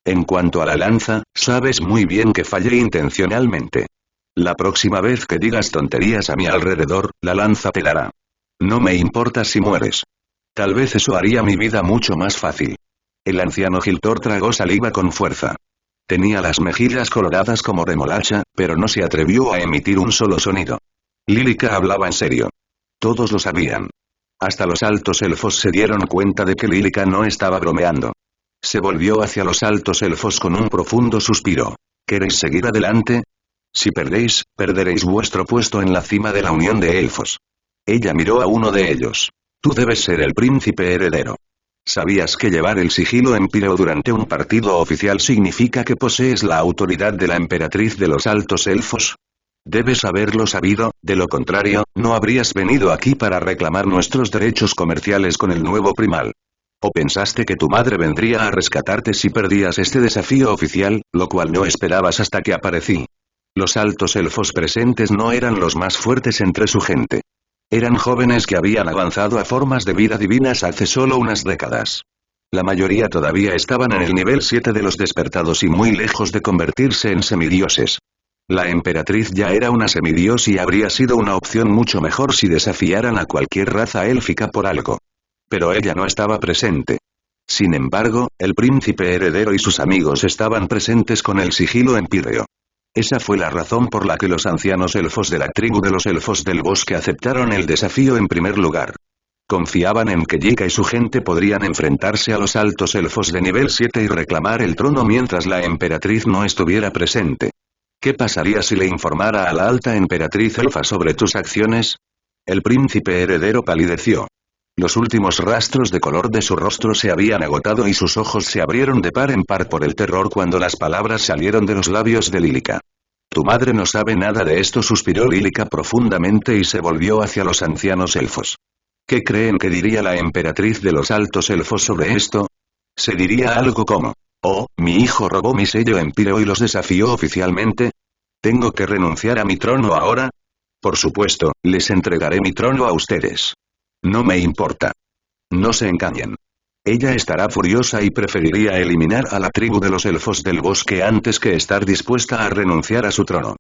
A: En cuanto a la lanza, sabes muy bien que fallé intencionalmente. La próxima vez que digas tonterías a mi alrededor, la lanza te dará. No me importa si mueres. Tal vez eso haría mi vida mucho más fácil. El anciano Hiltor tragó saliva con fuerza. Tenía las mejillas coloradas como remolacha, pero no se atrevió a emitir un solo sonido. Lílica hablaba en serio. Todos lo sabían. Hasta los altos elfos se dieron cuenta de que Lílica no estaba bromeando. Se volvió hacia los altos elfos con un profundo suspiro. ¿Queréis seguir adelante? Si perdéis, perderéis vuestro puesto en la cima de la Unión de Elfos. Ella miró a uno de ellos. Tú debes ser el príncipe heredero. ¿Sabías que llevar el sigilo empíreo durante un partido oficial significa que posees la autoridad de la emperatriz de los altos elfos? Debes haberlo sabido, de lo contrario, no habrías venido aquí para reclamar nuestros derechos comerciales con el nuevo primal. ¿O pensaste que tu madre vendría a rescatarte si perdías este desafío oficial, lo cual no esperabas hasta que aparecí? Los altos elfos presentes no eran los más fuertes entre su gente. Eran jóvenes que habían avanzado a formas de vida divinas hace solo unas décadas. La mayoría todavía estaban en el nivel 7 de los despertados y muy lejos de convertirse en semidioses. La emperatriz ya era una semidios y habría sido una opción mucho mejor si desafiaran a cualquier raza élfica por algo. Pero ella no estaba presente. Sin embargo, el príncipe heredero y sus amigos estaban presentes con el sigilo empíreo. Esa fue la razón por la que los ancianos elfos de la tribu de los elfos del bosque aceptaron el desafío en primer lugar. Confiaban en que Yika y su gente podrían enfrentarse a los altos elfos de nivel 7 y reclamar el trono mientras la emperatriz no estuviera presente. ¿Qué pasaría si le informara a la alta emperatriz elfa sobre tus acciones? El príncipe heredero palideció. Los últimos rastros de color de su rostro se habían agotado y sus ojos se abrieron de par en par por el terror cuando las palabras salieron de los labios de Lílica. Tu madre no sabe nada de esto, suspiró Lílica profundamente y se volvió hacia los ancianos elfos. ¿Qué creen que diría la emperatriz de los altos elfos sobre esto? Se diría algo como: oh, mi hijo robó mi sello empíreo y los desafió oficialmente. ¿Tengo que renunciar a mi trono ahora? Por supuesto, les entregaré mi trono a ustedes. No me importa. No se engañen. Ella estará furiosa y preferiría eliminar a la tribu de los elfos del bosque antes que estar dispuesta a renunciar a su trono.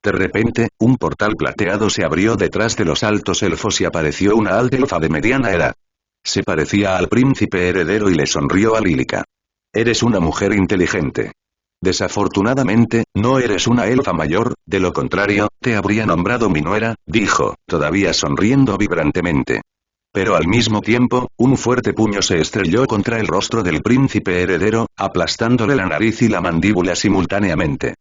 A: De repente, un portal plateado se abrió detrás de los altos elfos y apareció una alta elfa de mediana edad. Se parecía al príncipe heredero y le sonrió a Lílica. Eres una mujer inteligente. Desafortunadamente, no eres una elfa mayor, de lo contrario, te habría nombrado mi nuera, dijo, todavía sonriendo vibrantemente. Pero al mismo tiempo, un fuerte puño se estrelló contra el rostro del príncipe heredero, aplastándole la nariz y la mandíbula simultáneamente.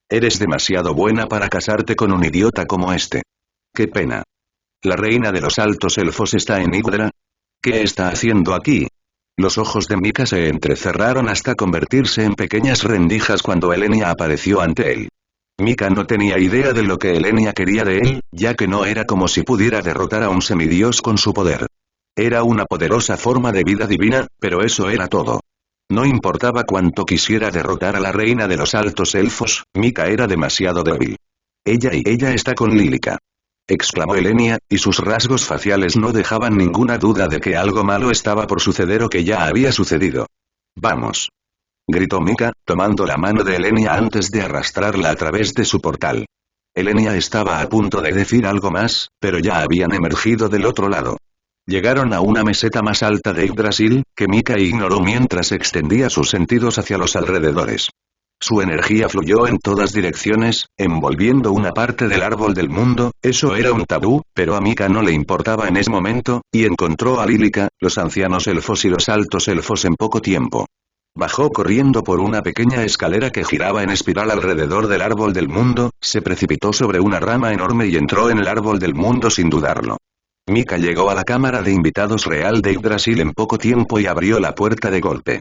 A: Eres demasiado buena para casarte con un idiota como este. Qué pena. ¿La reina de los altos elfos está en Yggdra? ¿Qué está haciendo aquí? Los ojos de Mika se entrecerraron hasta convertirse en pequeñas rendijas cuando Elenia apareció ante él. Mika no tenía idea de lo que Elenia quería de él, ya que no era como si pudiera derrotar a un semidios con su poder. Era una poderosa forma de vida divina, pero eso era todo. No importaba cuánto quisiera derrotar a la reina de los altos elfos, Mika era demasiado débil. Ella está con Lílica. Exclamó Elenia, y sus rasgos faciales no dejaban ninguna duda de que algo malo estaba por suceder o que ya había sucedido. Vamos. Gritó Mika, tomando la mano de Elenia antes de arrastrarla a través de su portal. Elenia estaba a punto de decir algo más, pero ya habían emergido del otro lado. Llegaron a una meseta más alta de Yggdrasil, que Mika ignoró mientras extendía sus sentidos hacia los alrededores. Su energía fluyó en todas direcciones, envolviendo una parte del árbol del mundo. Eso era un tabú, pero a Mika no le importaba en ese momento, y encontró a Lílica, los ancianos elfos y los altos elfos en poco tiempo. Bajó corriendo por una pequeña escalera que giraba en espiral alrededor del árbol del mundo, se precipitó sobre una rama enorme y entró en el árbol del mundo sin dudarlo. Mika llegó a la cámara de invitados real de Yggdrasil en poco tiempo y abrió la puerta de golpe.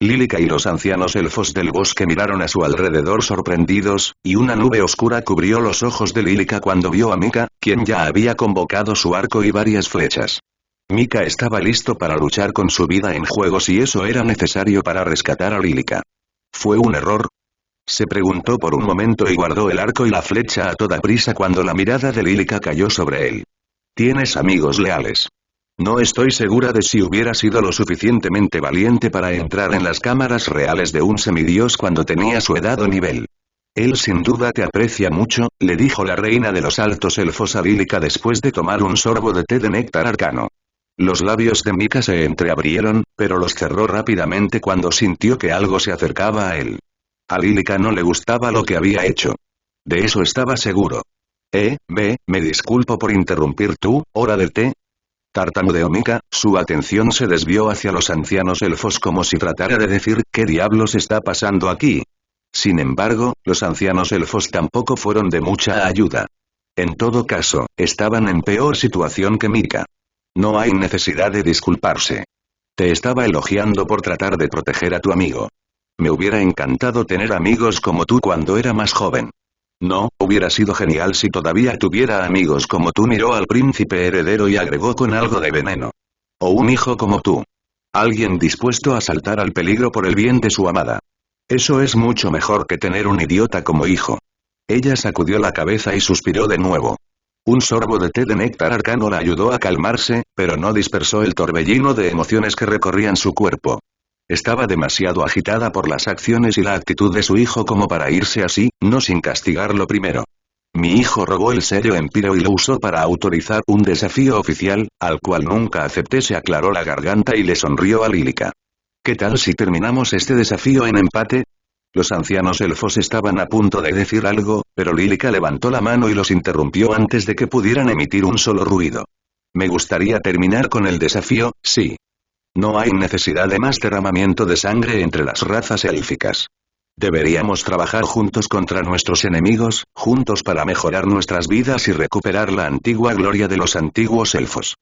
A: Lílica y los ancianos elfos del bosque miraron a su alrededor sorprendidos, y una nube oscura cubrió los ojos de Lílica cuando vio a Mika, quien ya había convocado su arco y varias flechas. Mika estaba listo para luchar con su vida en juego si eso era necesario para rescatar a Lílica. ¿Fue un error? Se preguntó por un momento y guardó el arco y la flecha a toda prisa cuando la mirada de Lílica cayó sobre él. Tienes amigos leales. No estoy segura de si hubiera sido lo suficientemente valiente para entrar en las cámaras reales de un semidios cuando tenía su edad o nivel. Él sin duda te aprecia mucho, le dijo la reina de los altos elfos a Lílica después de tomar un sorbo de té de néctar arcano. Los labios de Mika se entreabrieron, pero los cerró rápidamente cuando sintió que algo se acercaba a él. A Lílica no le gustaba lo que había hecho. De eso estaba seguro. Me disculpo por interrumpir tu hora del té. Tartamudeó Mika, su atención se desvió hacia los ancianos elfos como si tratara de decir ¿qué diablos está pasando aquí? Sin embargo, los ancianos elfos tampoco fueron de mucha ayuda. En todo caso, estaban en peor situación que Mika. No hay necesidad de disculparse. Te estaba elogiando por tratar de proteger a tu amigo. Me hubiera encantado tener amigos como tú cuando era más joven. No, hubiera sido genial si todavía tuviera amigos como tú, miró al príncipe heredero y agregó con algo de veneno. O un hijo como tú. Alguien dispuesto a saltar al peligro por el bien de su amada. Eso es mucho mejor que tener un idiota como hijo. Ella sacudió la cabeza y suspiró de nuevo. Un sorbo de té de néctar arcano la ayudó a calmarse, pero no dispersó el torbellino de emociones que recorrían su cuerpo. Estaba demasiado agitada por las acciones y la actitud de su hijo como para irse así, no sin castigarlo primero. Mi hijo robó el sello empíreo y lo usó para autorizar un desafío oficial, al cual nunca acepté, se aclaró la garganta y le sonrió a Lílica. ¿Qué tal si terminamos este desafío en empate? Los ancianos elfos estaban a punto de decir algo, pero Lílica levantó la mano y los interrumpió antes de que pudieran emitir un solo ruido. Me gustaría terminar con el desafío, sí. No hay necesidad de más derramamiento de sangre entre las razas élficas. Deberíamos trabajar juntos contra nuestros enemigos, juntos para mejorar nuestras vidas y recuperar la antigua gloria de los antiguos elfos.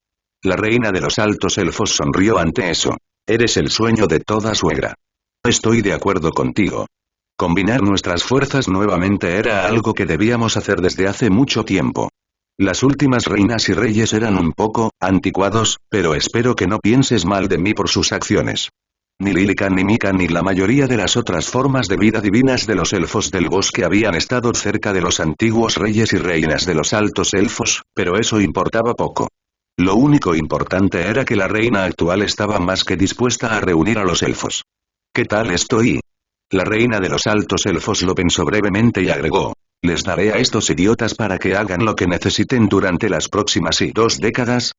A: La reina de los altos elfos sonrió ante eso. Eres el sueño de toda suegra. Estoy de acuerdo contigo. Combinar nuestras fuerzas nuevamente era algo que debíamos hacer desde hace mucho tiempo. Las últimas reinas y reyes eran un poco anticuados, pero espero que no pienses mal de mí por sus acciones. Ni Lílica ni Mika ni la mayoría de las otras formas de vida divinas de los elfos del bosque habían estado cerca de los antiguos reyes y reinas de los altos elfos, pero eso importaba poco. Lo único importante era que la reina actual estaba más que dispuesta a reunir a los elfos. ¿Qué tal estoy? La reina de los altos elfos lo pensó brevemente y agregó. ¿Les daré a estos idiotas para que hagan lo que necesiten durante las próximas 2 décadas?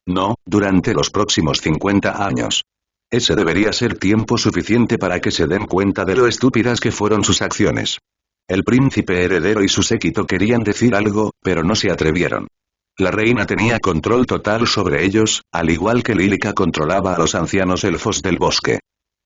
A: No, durante los próximos 50 años. Ese debería ser tiempo suficiente para que se den cuenta de lo estúpidas que fueron sus acciones. El príncipe heredero y su séquito querían decir algo, pero no se atrevieron. La reina tenía control total sobre ellos, al igual que Lílica controlaba a los ancianos elfos del bosque.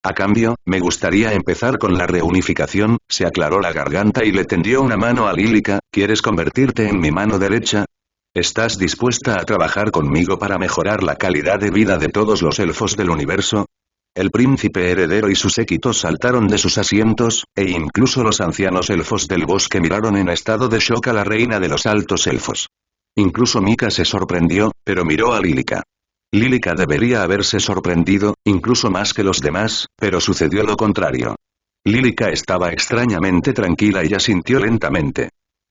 A: A cambio, me gustaría empezar con la reunificación, se aclaró la garganta y le tendió una mano a Lílica. ¿Quieres convertirte en mi mano derecha? ¿Estás dispuesta a trabajar conmigo para mejorar la calidad de vida de todos los elfos del universo? El príncipe heredero y su séquito saltaron de sus asientos, e incluso los ancianos elfos del bosque miraron en estado de shock a la reina de los altos elfos. Incluso Mika se sorprendió, pero miró a Lílica. Lílica debería haberse sorprendido, incluso más que los demás, pero sucedió lo contrario. Lílica estaba extrañamente tranquila y asintió lentamente.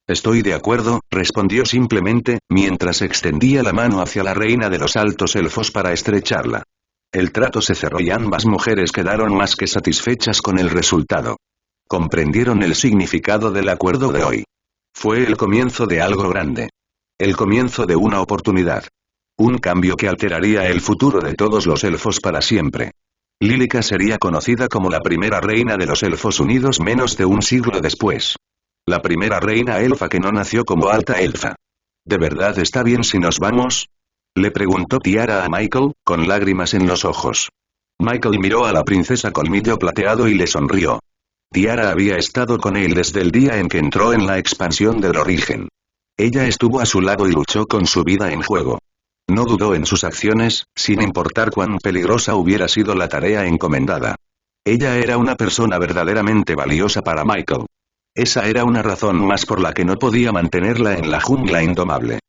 A: Estoy de acuerdo, respondió simplemente, mientras extendía la mano hacia la reina de los altos elfos para estrecharla. El trato se cerró y ambas mujeres quedaron más que satisfechas con el resultado. Comprendieron el significado del acuerdo de hoy. Fue el comienzo de algo grande. El comienzo de una oportunidad. Un cambio que alteraría el futuro de todos los elfos para siempre. Lílica sería conocida como la primera reina de los elfos unidos menos de un siglo después. La primera reina elfa que no nació como alta elfa. ¿De verdad está bien si nos vamos? Le preguntó Tiara a Michael, con lágrimas en los ojos. Michael miró a la princesa Colmillo Plateado y le sonrió. Tiara había estado con él desde el día en que entró en la expansión del origen. Ella estuvo a su lado y luchó con su vida en juego. No dudó en sus acciones, sin importar cuán peligrosa hubiera sido la tarea encomendada. Ella era una persona verdaderamente valiosa para Michael. Esa era una razón más por la que no podía mantenerla en la jungla indomable.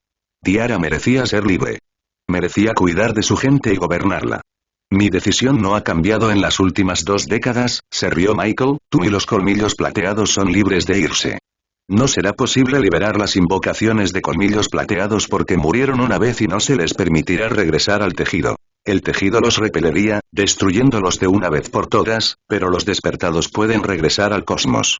A: Tiara merecía ser libre. Merecía cuidar de su gente y gobernarla. Mi decisión no ha cambiado en las últimas 2 décadas, se rió Michael, tú y los colmillos plateados son libres de irse. No será posible liberar las invocaciones de colmillos plateados porque murieron una vez y no se les permitirá regresar al tejido. El tejido los repelería, destruyéndolos de una vez por todas, pero los despertados pueden regresar al cosmos.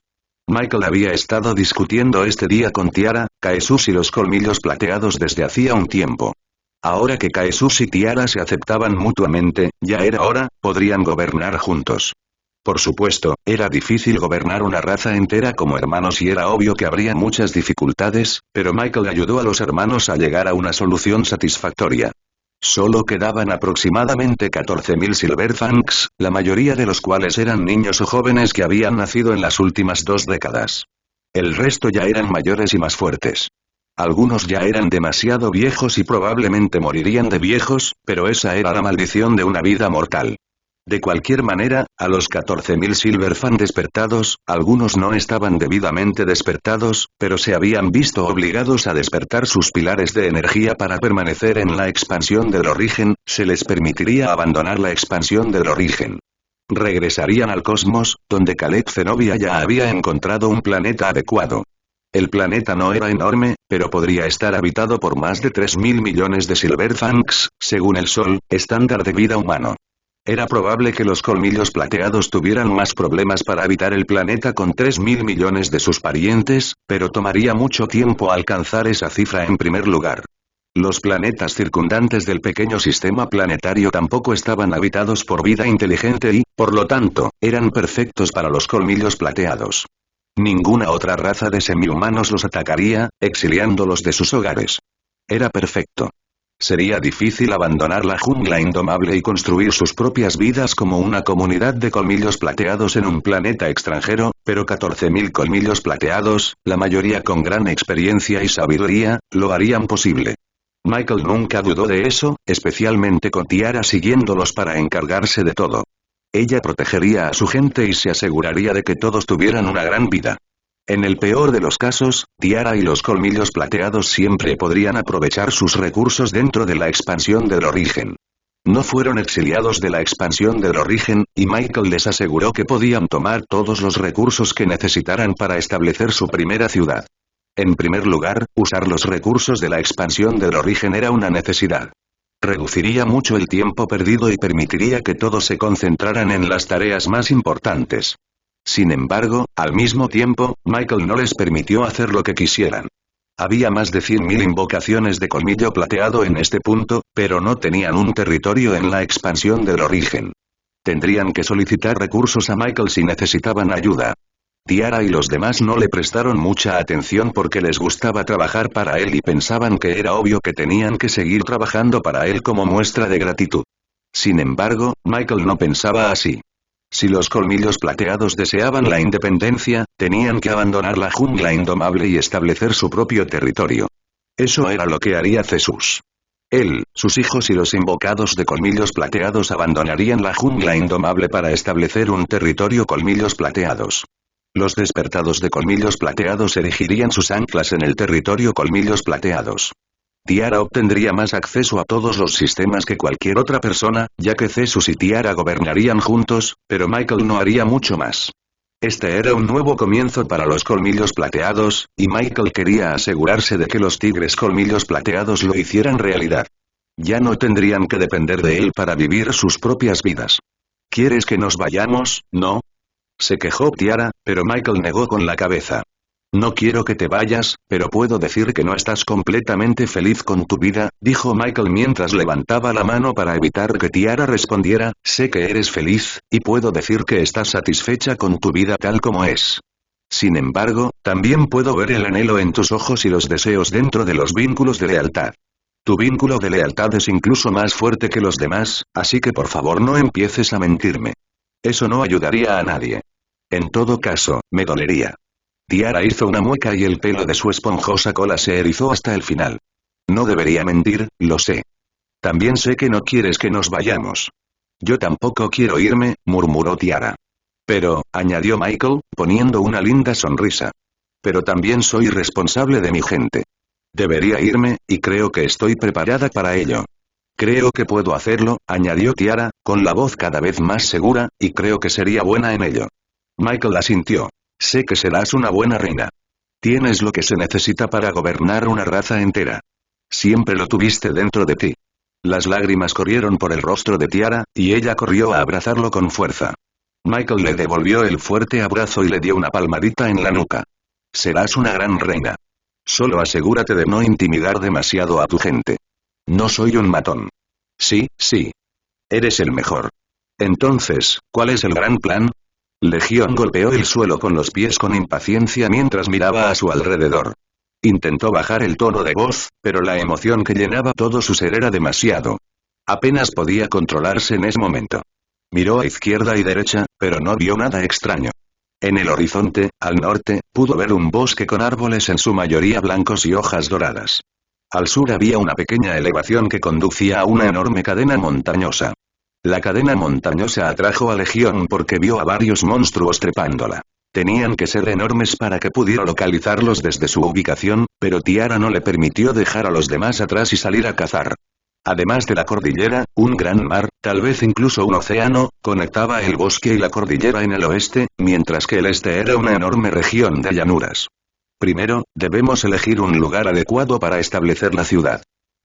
A: Michael había estado discutiendo este día con Tiara, Caesus y los colmillos plateados desde hacía un tiempo. Ahora que Caesus y Tiara se aceptaban mutuamente, ya era hora, podrían gobernar juntos. Por supuesto, era difícil gobernar una raza entera como hermanos y era obvio que habría muchas dificultades, pero Michael ayudó a los hermanos a llegar a una solución satisfactoria. Solo quedaban aproximadamente 14.000 Silverfangs, la mayoría de los cuales eran niños o jóvenes que habían nacido en las últimas 2 décadas. El resto ya eran mayores y más fuertes. Algunos ya eran demasiado viejos y probablemente morirían de viejos, pero esa era la maldición de una vida mortal. De cualquier manera, a los 14.000 Silverfang despertados, algunos no estaban debidamente despertados, pero se habían visto obligados a despertar sus pilares de energía para permanecer en la expansión del origen, se les permitiría abandonar la expansión del origen. Regresarían al cosmos, donde Caleb Zenobia ya había encontrado un planeta adecuado. El planeta no era enorme, pero podría estar habitado por más de 3.000 millones de Silverfangs, según el Sol, estándar de vida humano. Era probable que los colmillos plateados tuvieran más problemas para habitar el planeta con 3.000 millones de sus parientes, pero tomaría mucho tiempo alcanzar esa cifra en primer lugar. Los planetas circundantes del pequeño sistema planetario tampoco estaban habitados por vida inteligente y, por lo tanto, eran perfectos para los colmillos plateados. Ninguna otra raza de semihumanos los atacaría, exiliándolos de sus hogares. Era perfecto. Sería difícil abandonar la jungla indomable y construir sus propias vidas como una comunidad de colmillos plateados en un planeta extranjero, pero 14.000 colmillos plateados, la mayoría con gran experiencia y sabiduría, lo harían posible. Michael nunca dudó de eso, especialmente con Tiara siguiéndolos para encargarse de todo. Ella protegería a su gente y se aseguraría de que todos tuvieran una gran vida. En el peor de los casos, Tiara y los colmillos plateados siempre podrían aprovechar sus recursos dentro de la expansión del origen. No fueron exiliados de la expansión del origen, y Michael les aseguró que podían tomar todos los recursos que necesitaran para establecer su primera ciudad. En primer lugar, usar los recursos de la expansión del origen era una necesidad. Reduciría mucho el tiempo perdido y permitiría que todos se concentraran en las tareas más importantes. Sin embargo, al mismo tiempo, Michael no les permitió hacer lo que quisieran. Había más de 100.000 invocaciones de colmillo plateado en este punto, pero no tenían un territorio en la expansión del origen. Tendrían que solicitar recursos a Michael si necesitaban ayuda. Tiara y los demás no le prestaron mucha atención porque les gustaba trabajar para él y pensaban que era obvio que tenían que seguir trabajando para él como muestra de gratitud. Sin embargo, Michael no pensaba así. Si los colmillos plateados deseaban la independencia, tenían que abandonar la jungla indomable y establecer su propio territorio. Eso era lo que haría Jesús. Él, sus hijos y los invocados de colmillos plateados abandonarían la jungla indomable para establecer un territorio colmillos plateados. Los despertados de colmillos plateados erigirían sus anclas en el territorio colmillos plateados. Tiara obtendría más acceso a todos los sistemas que cualquier otra persona, ya que Jesús y Tiara gobernarían juntos, pero Michael no haría mucho más. Este era un nuevo comienzo para los colmillos plateados, y Michael quería asegurarse de que los tigres colmillos plateados lo hicieran realidad. Ya no tendrían que depender de él para vivir sus propias vidas. ¿Quieres que nos vayamos, no? Se quejó Tiara, pero Michael negó con la cabeza. No quiero que te vayas, pero puedo decir que no estás completamente feliz con tu vida, dijo Michael mientras levantaba la mano para evitar que Tiara respondiera, sé que eres feliz, y puedo decir que estás satisfecha con tu vida tal como es. Sin embargo, también puedo ver el anhelo en tus ojos y los deseos dentro de los vínculos de lealtad. Tu vínculo de lealtad es incluso más fuerte que los demás, así que por favor no empieces a mentirme. Eso no ayudaría a nadie. En todo caso, me dolería. Tiara hizo una mueca y el pelo de su esponjosa cola se erizó hasta el final. No debería mentir, lo sé. También sé que no quieres que nos vayamos. Yo tampoco quiero irme, murmuró Tiara. Pero, añadió Michael, poniendo una linda sonrisa. Pero también soy responsable de mi gente. Debería irme, y creo que estoy preparada para ello. Creo que puedo hacerlo, añadió Tiara, con la voz cada vez más segura, y creo que sería buena en ello. Michael asintió. Sé que serás una buena reina. Tienes lo que se necesita para gobernar una raza entera. Siempre lo tuviste dentro de ti. Las lágrimas corrieron por el rostro de Tiara, y ella corrió a abrazarlo con fuerza. Michael le devolvió el fuerte abrazo y le dio una palmadita en la nuca. Serás una gran reina. Solo asegúrate de no intimidar demasiado a tu gente. No soy un matón. Sí, sí. Eres el mejor. Entonces, ¿cuál es el gran plan? Legión golpeó el suelo con los pies con impaciencia mientras miraba a su alrededor. Intentó bajar el tono de voz, pero la emoción que llenaba todo su ser era demasiado. Apenas podía controlarse en ese momento. Miró a izquierda y derecha, pero no vio nada extraño. En el horizonte, al norte, pudo ver un bosque con árboles en su mayoría blancos y hojas doradas. Al sur había una pequeña elevación que conducía a una enorme cadena montañosa. La cadena montañosa atrajo a Legión porque vio a varios monstruos trepándola. Tenían que ser enormes para que pudiera localizarlos desde su ubicación, pero Tiara no le permitió dejar a los demás atrás y salir a cazar. Además de la cordillera, un gran mar, tal vez incluso un océano, conectaba el bosque y la cordillera en el oeste, mientras que el este era una enorme región de llanuras. Primero, debemos elegir un lugar adecuado para establecer la ciudad.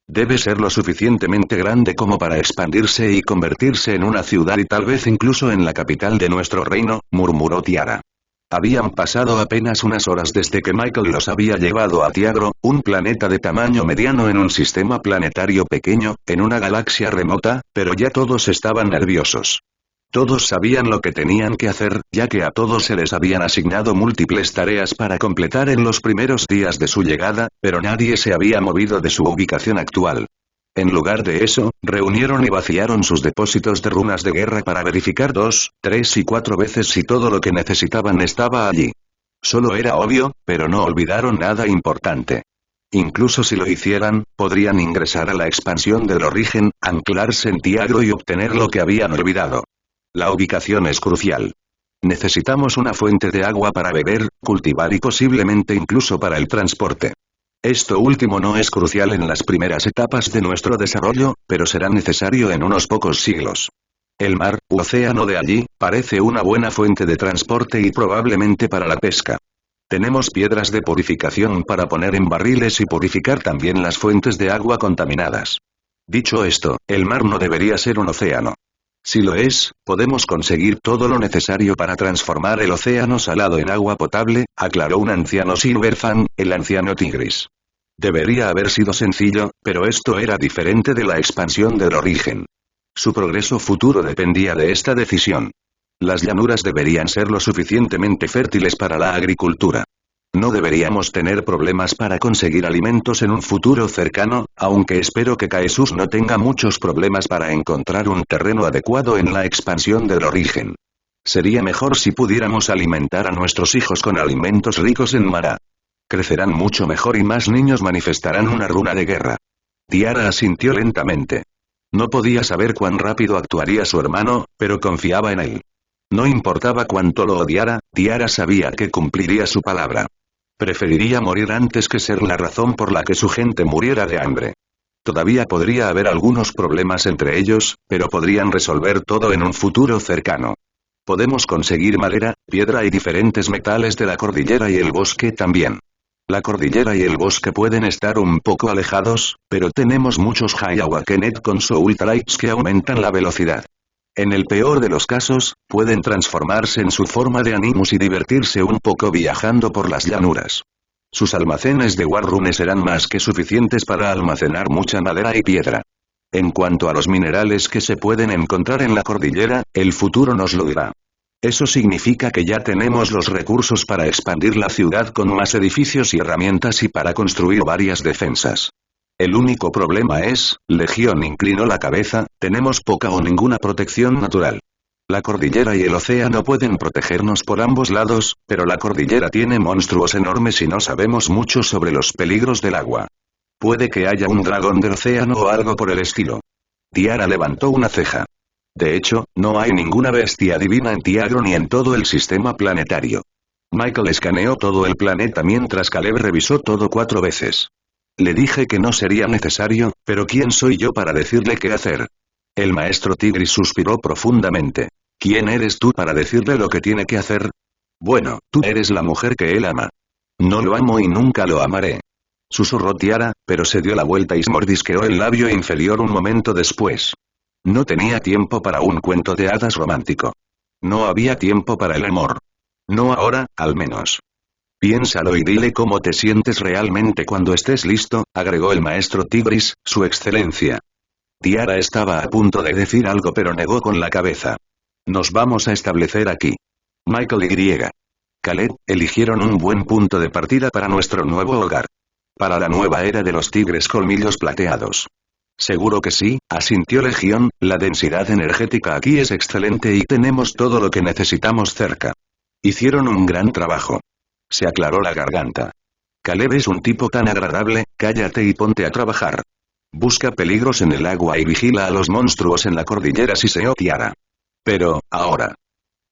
A: Debe ser lo suficientemente grande como para expandirse y convertirse en una ciudad y tal vez incluso en la capital de nuestro reino, murmuró Tiara. Habían pasado apenas unas horas desde que Michael los había llevado a Tiagro, un planeta de tamaño mediano en un sistema planetario pequeño, en una galaxia remota, pero ya todos estaban nerviosos. Todos sabían lo que tenían que hacer, ya que a todos se les habían asignado múltiples tareas para completar en los primeros días de su llegada, pero nadie se había movido de su ubicación actual. En lugar de eso, reunieron y vaciaron sus depósitos de runas de guerra para verificar 2, 3 y 4 veces si todo lo que necesitaban estaba allí. Solo era obvio, pero no olvidaron nada importante. Incluso si lo hicieran, podrían ingresar a la expansión del origen, anclarse en Tiagro y obtener lo que habían olvidado. La ubicación es crucial. Necesitamos una fuente de agua para beber, cultivar y posiblemente incluso para el transporte. Esto último no es crucial en las primeras etapas de nuestro desarrollo, pero será necesario en unos pocos siglos. El mar, u océano de allí, parece una buena fuente de transporte y probablemente para la pesca. Tenemos piedras de purificación para poner en barriles y purificar también las fuentes de agua contaminadas. Dicho esto, el mar no debería ser un océano. Si lo es, podemos conseguir todo lo necesario para transformar el océano salado en agua potable, aclaró un anciano Silverfang, el anciano Tigris. Debería haber sido sencillo, pero esto era diferente de la expansión del origen. Su progreso futuro dependía de esta decisión. Las llanuras deberían ser lo suficientemente fértiles para la agricultura. No deberíamos tener problemas para conseguir alimentos en un futuro cercano, aunque espero que Caesus no tenga muchos problemas para encontrar un terreno adecuado en la expansión del origen. Sería mejor si pudiéramos alimentar a nuestros hijos con alimentos ricos en Mara. Crecerán mucho mejor y más niños manifestarán una runa de guerra. Tiara asintió lentamente. No podía saber cuán rápido actuaría su hermano, pero confiaba en él. No importaba cuánto lo odiara, Tiara sabía que cumpliría su palabra. Preferiría morir antes que ser la razón por la que su gente muriera de hambre. Todavía podría haber algunos problemas entre ellos, pero podrían resolver todo en un futuro cercano. Podemos conseguir madera, piedra y diferentes metales de la cordillera y el bosque también. La cordillera y el bosque pueden estar un poco alejados, pero tenemos muchos Hayawakenet con Soul Traits que aumentan la velocidad. En el peor de los casos, pueden transformarse en su forma de Animus y divertirse un poco viajando por las llanuras. Sus almacenes de War Rune serán más que suficientes para almacenar mucha madera y piedra. En cuanto a los minerales que se pueden encontrar en la cordillera, el futuro nos lo dirá. Eso significa que ya tenemos los recursos para expandir la ciudad con más edificios y herramientas y para construir varias defensas. El único problema es, Legión inclinó la cabeza, tenemos poca o ninguna protección natural. La cordillera y el océano pueden protegernos por ambos lados, pero la cordillera tiene monstruos enormes y no sabemos mucho sobre los peligros del agua. Puede que haya un dragón del océano o algo por el estilo. Tiara levantó una ceja. De hecho, no hay ninguna bestia divina en Tiagro ni en todo el sistema planetario. Michael escaneó todo el planeta mientras Caleb revisó todo 4 veces. Le dije que no sería necesario, pero ¿quién soy yo para decirle qué hacer? El maestro Tigris suspiró profundamente. ¿Quién eres tú para decirle lo que tiene que hacer? Bueno, tú eres la mujer que él ama. No lo amo y nunca lo amaré. Susurró Tiara, pero se dio la vuelta y mordisqueó el labio inferior un momento después. No tenía tiempo para un cuento de hadas romántico. No había tiempo para el amor. No ahora, al menos. Piénsalo y dile cómo te sientes realmente cuando estés listo, agregó el maestro Tigris, su excelencia. Tiara estaba a punto de decir algo pero negó con la cabeza. Nos vamos a establecer aquí. Michael y Caleb eligieron un buen punto de partida para nuestro nuevo hogar. Para la nueva era de los tigres colmillos plateados. Seguro que sí, asintió Legión, la densidad energética aquí es excelente y tenemos todo lo que necesitamos cerca. Hicieron un gran trabajo. Se aclaró la garganta. Caleb es un tipo tan agradable, cállate y ponte a trabajar. Busca peligros en el agua y vigila a los monstruos en la cordillera, siseó Tiara. Pero, ahora.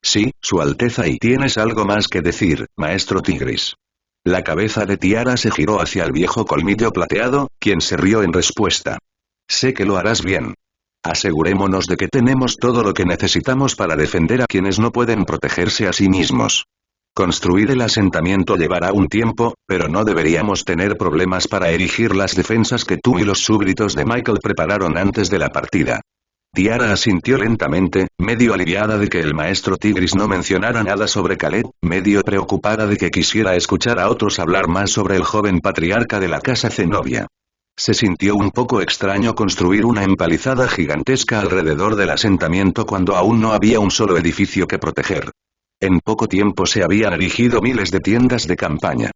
A: Sí, Su Alteza, y tienes algo más que decir, maestro Tigris. La cabeza de Tiara se giró hacia el viejo colmillo plateado, quien se rió en respuesta. Sé que lo harás bien. Asegurémonos de que tenemos todo lo que necesitamos para defender a quienes no pueden protegerse a sí mismos. Construir el asentamiento llevará un tiempo, pero no deberíamos tener problemas para erigir las defensas que tú y los súbditos de Michael prepararon antes de la partida. Tiara asintió lentamente, medio aliviada de que el maestro Tigris no mencionara nada sobre Caleb, medio preocupada de que quisiera escuchar a otros hablar más sobre el joven patriarca de la casa Zenobia. Se sintió un poco extraño construir una empalizada gigantesca alrededor del asentamiento cuando aún no había un solo edificio que proteger. En poco tiempo se habían erigido miles de tiendas de campaña.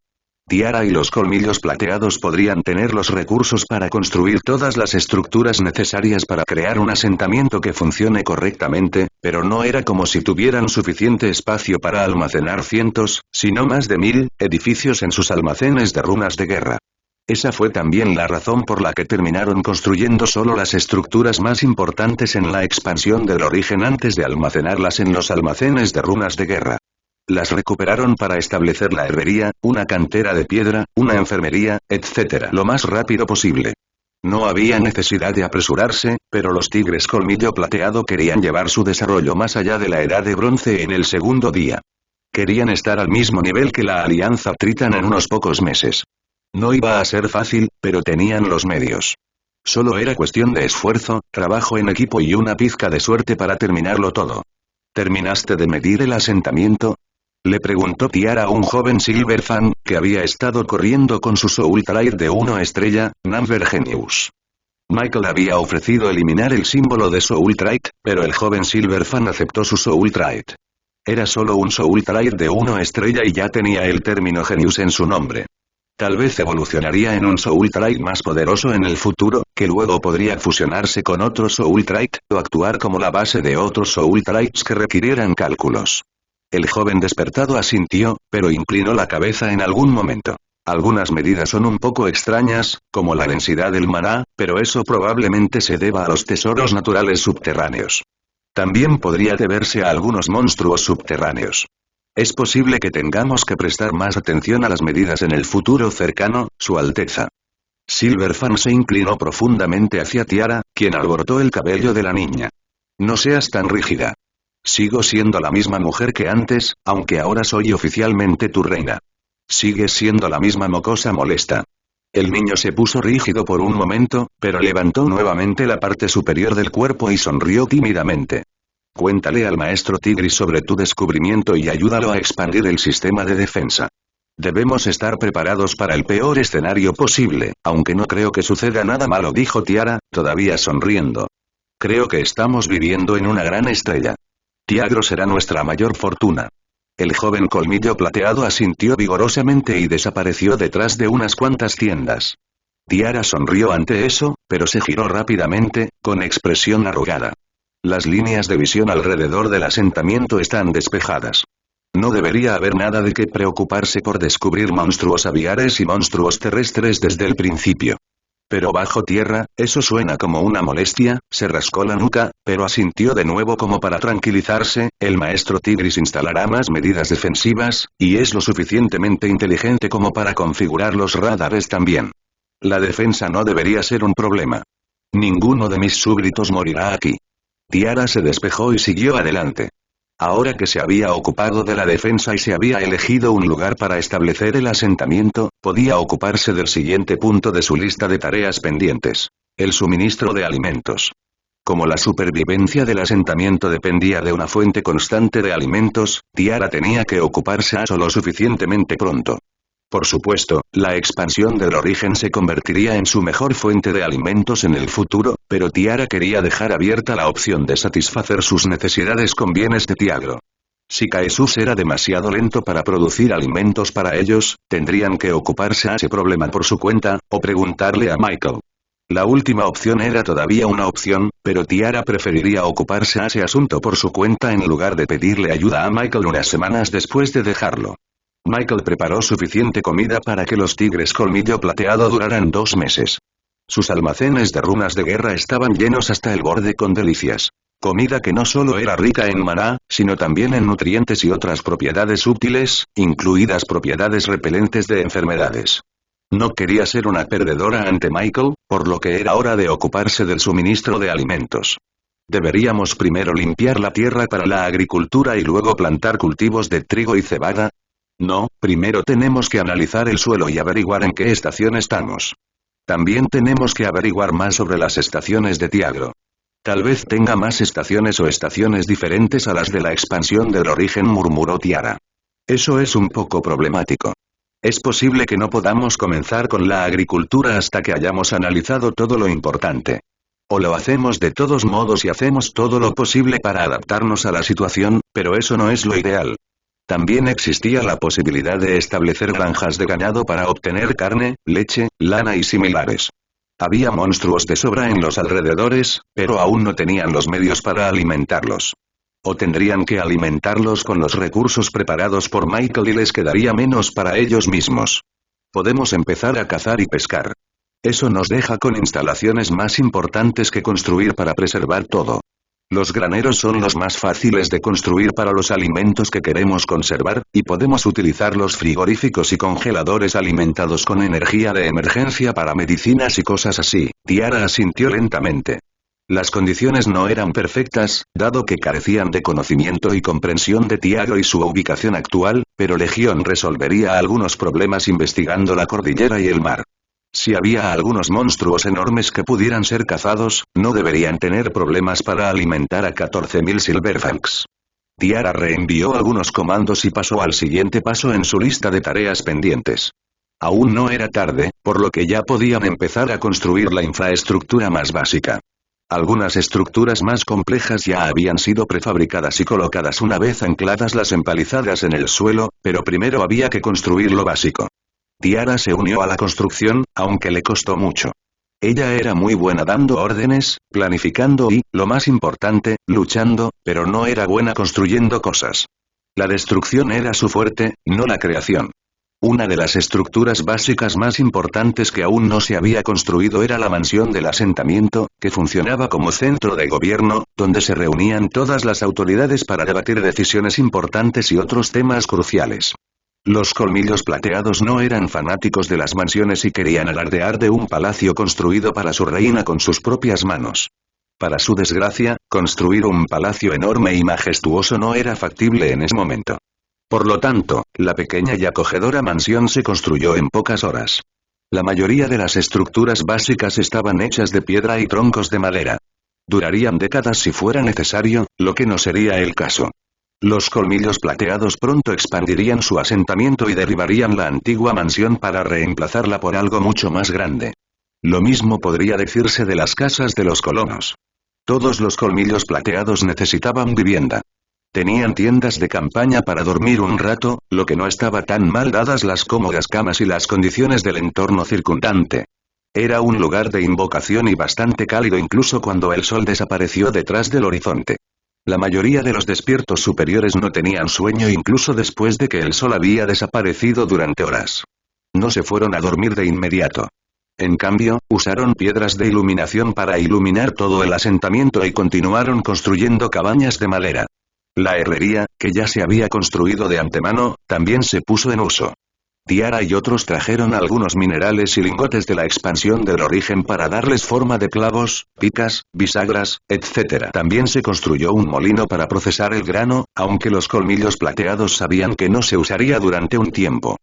A: Tiara y los colmillos plateados podrían tener los recursos para construir todas las estructuras necesarias para crear un asentamiento que funcione correctamente, pero no era como si tuvieran suficiente espacio para almacenar cientos, si no más de 1000, edificios en sus almacenes de runas de guerra. Esa fue también la razón por la que terminaron construyendo solo las estructuras más importantes en la expansión del origen antes de almacenarlas en los almacenes de runas de guerra. Las recuperaron para establecer la herrería, una cantera de piedra, una enfermería, etc. lo más rápido posible. No había necesidad de apresurarse, pero los tigres colmillo plateado querían llevar su desarrollo más allá de la edad de bronce en el segundo día. Querían estar al mismo nivel que la Alianza Tritan en unos pocos meses. No iba a ser fácil, pero tenían los medios. Solo era cuestión de esfuerzo, trabajo en equipo y una pizca de suerte para terminarlo todo. ¿Terminaste de medir el asentamiento?, le preguntó Tiara a un joven Silverfang, que había estado corriendo con su Soul Trade de 1 estrella, Number Genius. Michael había ofrecido eliminar el símbolo de Soul Trade, pero el joven Silverfang aceptó su Soul Trade. Era solo un Soul Trade de 1 estrella y ya tenía el término Genius en su nombre. Tal vez evolucionaría en un Soul Trade más poderoso en el futuro, que luego podría fusionarse con otro Soul Trade, o actuar como la base de otros Soul Trades que requirieran cálculos. El joven despertado asintió, pero inclinó la cabeza en algún momento. Algunas medidas son un poco extrañas, como la densidad del maná, pero eso probablemente se deba a los tesoros naturales subterráneos. También podría deberse a algunos monstruos subterráneos. Es posible que tengamos que prestar más atención a las medidas en el futuro cercano, Su Alteza. Silverfang se inclinó profundamente hacia Tiara, quien alborotó el cabello de la niña. No seas tan rígida. Sigo siendo la misma mujer que antes, aunque ahora soy oficialmente tu reina. Sigues siendo la misma mocosa molesta. El niño se puso rígido por un momento, pero levantó nuevamente la parte superior del cuerpo y sonrió tímidamente. Cuéntale al maestro Tigris sobre tu descubrimiento y ayúdalo a expandir el sistema de defensa. Debemos estar preparados para el peor escenario posible, aunque no creo que suceda nada malo, dijo Tiara, todavía sonriendo. Creo que estamos viviendo en una gran estrella. Tiagro será nuestra mayor fortuna. El joven colmillo plateado asintió vigorosamente y desapareció detrás de unas cuantas tiendas. Tiara sonrió ante eso, pero se giró rápidamente, con expresión arrugada. Las líneas de visión alrededor del asentamiento están despejadas. No debería haber nada de qué preocuparse por descubrir monstruos aviares y monstruos terrestres desde el principio. Pero bajo tierra, eso suena como una molestia, se rascó la nuca, pero asintió de nuevo como para tranquilizarse, el maestro Tigris instalará más medidas defensivas, y es lo suficientemente inteligente como para configurar los radares también. La defensa no debería ser un problema. Ninguno de mis súbditos morirá aquí. Tiara se despejó y siguió adelante. Ahora que se había ocupado de la defensa y se había elegido un lugar para establecer el asentamiento, podía ocuparse del siguiente punto de su lista de tareas pendientes: el suministro de alimentos. Como la supervivencia del asentamiento dependía de una fuente constante de alimentos, Tiara tenía que ocuparse a eso lo suficientemente pronto. Por supuesto, la expansión del origen se convertiría en su mejor fuente de alimentos en el futuro, pero Tiara quería dejar abierta la opción de satisfacer sus necesidades con bienes de Tiagro. Si Caesus era demasiado lento para producir alimentos para ellos, tendrían que ocuparse a ese problema por su cuenta, o preguntarle a Michael. La última opción era todavía una opción, pero Tiara preferiría ocuparse a ese asunto por su cuenta en lugar de pedirle ayuda a Michael unas semanas después de dejarlo. Michael preparó suficiente comida para que los tigres colmillo plateado duraran 2 meses. Sus almacenes de runas de guerra estaban llenos hasta el borde con delicias. Comida que no solo era rica en maná, sino también en nutrientes y otras propiedades útiles, incluidas propiedades repelentes de enfermedades. No quería ser una perdedora ante Michael, por lo que era hora de ocuparse del suministro de alimentos. ¿Deberíamos primero limpiar la tierra para la agricultura y luego plantar cultivos de trigo y cebada? No, primero tenemos que analizar el suelo y averiguar en qué estación estamos. También tenemos que averiguar más sobre las estaciones de Tiagro. Tal vez tenga más estaciones o estaciones diferentes a las de la expansión del origen, murmuró Tiara. Eso es un poco problemático. Es posible que no podamos comenzar con la agricultura hasta que hayamos analizado todo lo importante. O lo hacemos de todos modos y hacemos todo lo posible para adaptarnos a la situación, pero eso no es lo ideal. También existía la posibilidad de establecer granjas de ganado para obtener carne, leche, lana y similares. Había monstruos de sobra en los alrededores, pero aún no tenían los medios para alimentarlos. O tendrían que alimentarlos con los recursos preparados por Michael y les quedaría menos para ellos mismos. Podemos empezar a cazar y pescar. Eso nos deja con instalaciones más importantes que construir para preservar todo. Los graneros son los más fáciles de construir para los alimentos que queremos conservar, y podemos utilizar los frigoríficos y congeladores alimentados con energía de emergencia para medicinas y cosas así. Tiara asintió lentamente. Las condiciones no eran perfectas, dado que carecían de conocimiento y comprensión de Tiago y su ubicación actual, pero Legión resolvería algunos problemas investigando la cordillera y el mar. Si había algunos monstruos enormes que pudieran ser cazados, no deberían tener problemas para alimentar a 14.000 Silverfangs. Tiara reenvió algunos comandos y pasó al siguiente paso en su lista de tareas pendientes. Aún no era tarde, por lo que ya podían empezar a construir la infraestructura más básica. Algunas estructuras más complejas ya habían sido prefabricadas y colocadas una vez ancladas las empalizadas en el suelo, pero primero había que construir lo básico. Tiara se unió a la construcción, aunque le costó mucho. Ella era muy buena dando órdenes, planificando y, lo más importante, luchando, pero no era buena construyendo cosas. La destrucción era su fuerte, no la creación. Una de las estructuras básicas más importantes que aún no se había construido era la mansión del asentamiento, que funcionaba como centro de gobierno, donde se reunían todas las autoridades para debatir decisiones importantes y otros temas cruciales. Los colmillos plateados no eran fanáticos de las mansiones y querían alardear de un palacio construido para su reina con sus propias manos. Para su desgracia, construir un palacio enorme y majestuoso no era factible en ese momento. Por lo tanto, la pequeña y acogedora mansión se construyó en pocas horas. La mayoría de las estructuras básicas estaban hechas de piedra y troncos de madera. Durarían décadas si fuera necesario, lo que no sería el caso. Los colmillos plateados pronto expandirían su asentamiento y derribarían la antigua mansión para reemplazarla por algo mucho más grande. Lo mismo podría decirse de las casas de los colonos. Todos los colmillos plateados necesitaban vivienda. Tenían tiendas de campaña para dormir un rato, lo que no estaba tan mal dadas las cómodas camas y las condiciones del entorno circundante. Era un lugar de invocación y bastante cálido incluso cuando el sol desapareció detrás del horizonte. La mayoría de los despiertos superiores no tenían sueño incluso después de que el sol había desaparecido durante horas. No se fueron a dormir de inmediato. En cambio, usaron piedras de iluminación para iluminar todo el asentamiento y continuaron construyendo cabañas de madera. La herrería, que ya se había construido de antemano, también se puso en uso. Tiara y otros trajeron algunos minerales y lingotes de la expansión del origen para darles forma de clavos, picas, bisagras, etc. También se construyó un molino para procesar el grano, aunque los colmillos plateados sabían que no se usaría durante un tiempo.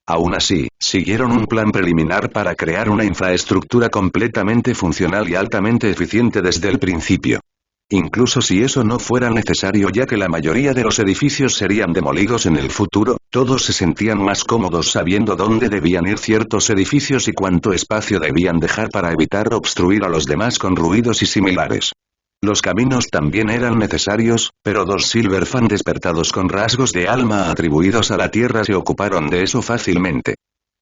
A: Aún así, siguieron un plan preliminar para crear una infraestructura completamente funcional y altamente eficiente desde el principio. Incluso si eso no fuera necesario ya que la mayoría de los edificios serían demolidos en el futuro, todos se sentían más cómodos sabiendo dónde debían ir ciertos edificios y cuánto espacio debían dejar para evitar obstruir a los demás con ruidos y similares. Los caminos también eran necesarios, pero dos Silverfang despertados con rasgos de alma atribuidos a la tierra se ocuparon de eso fácilmente.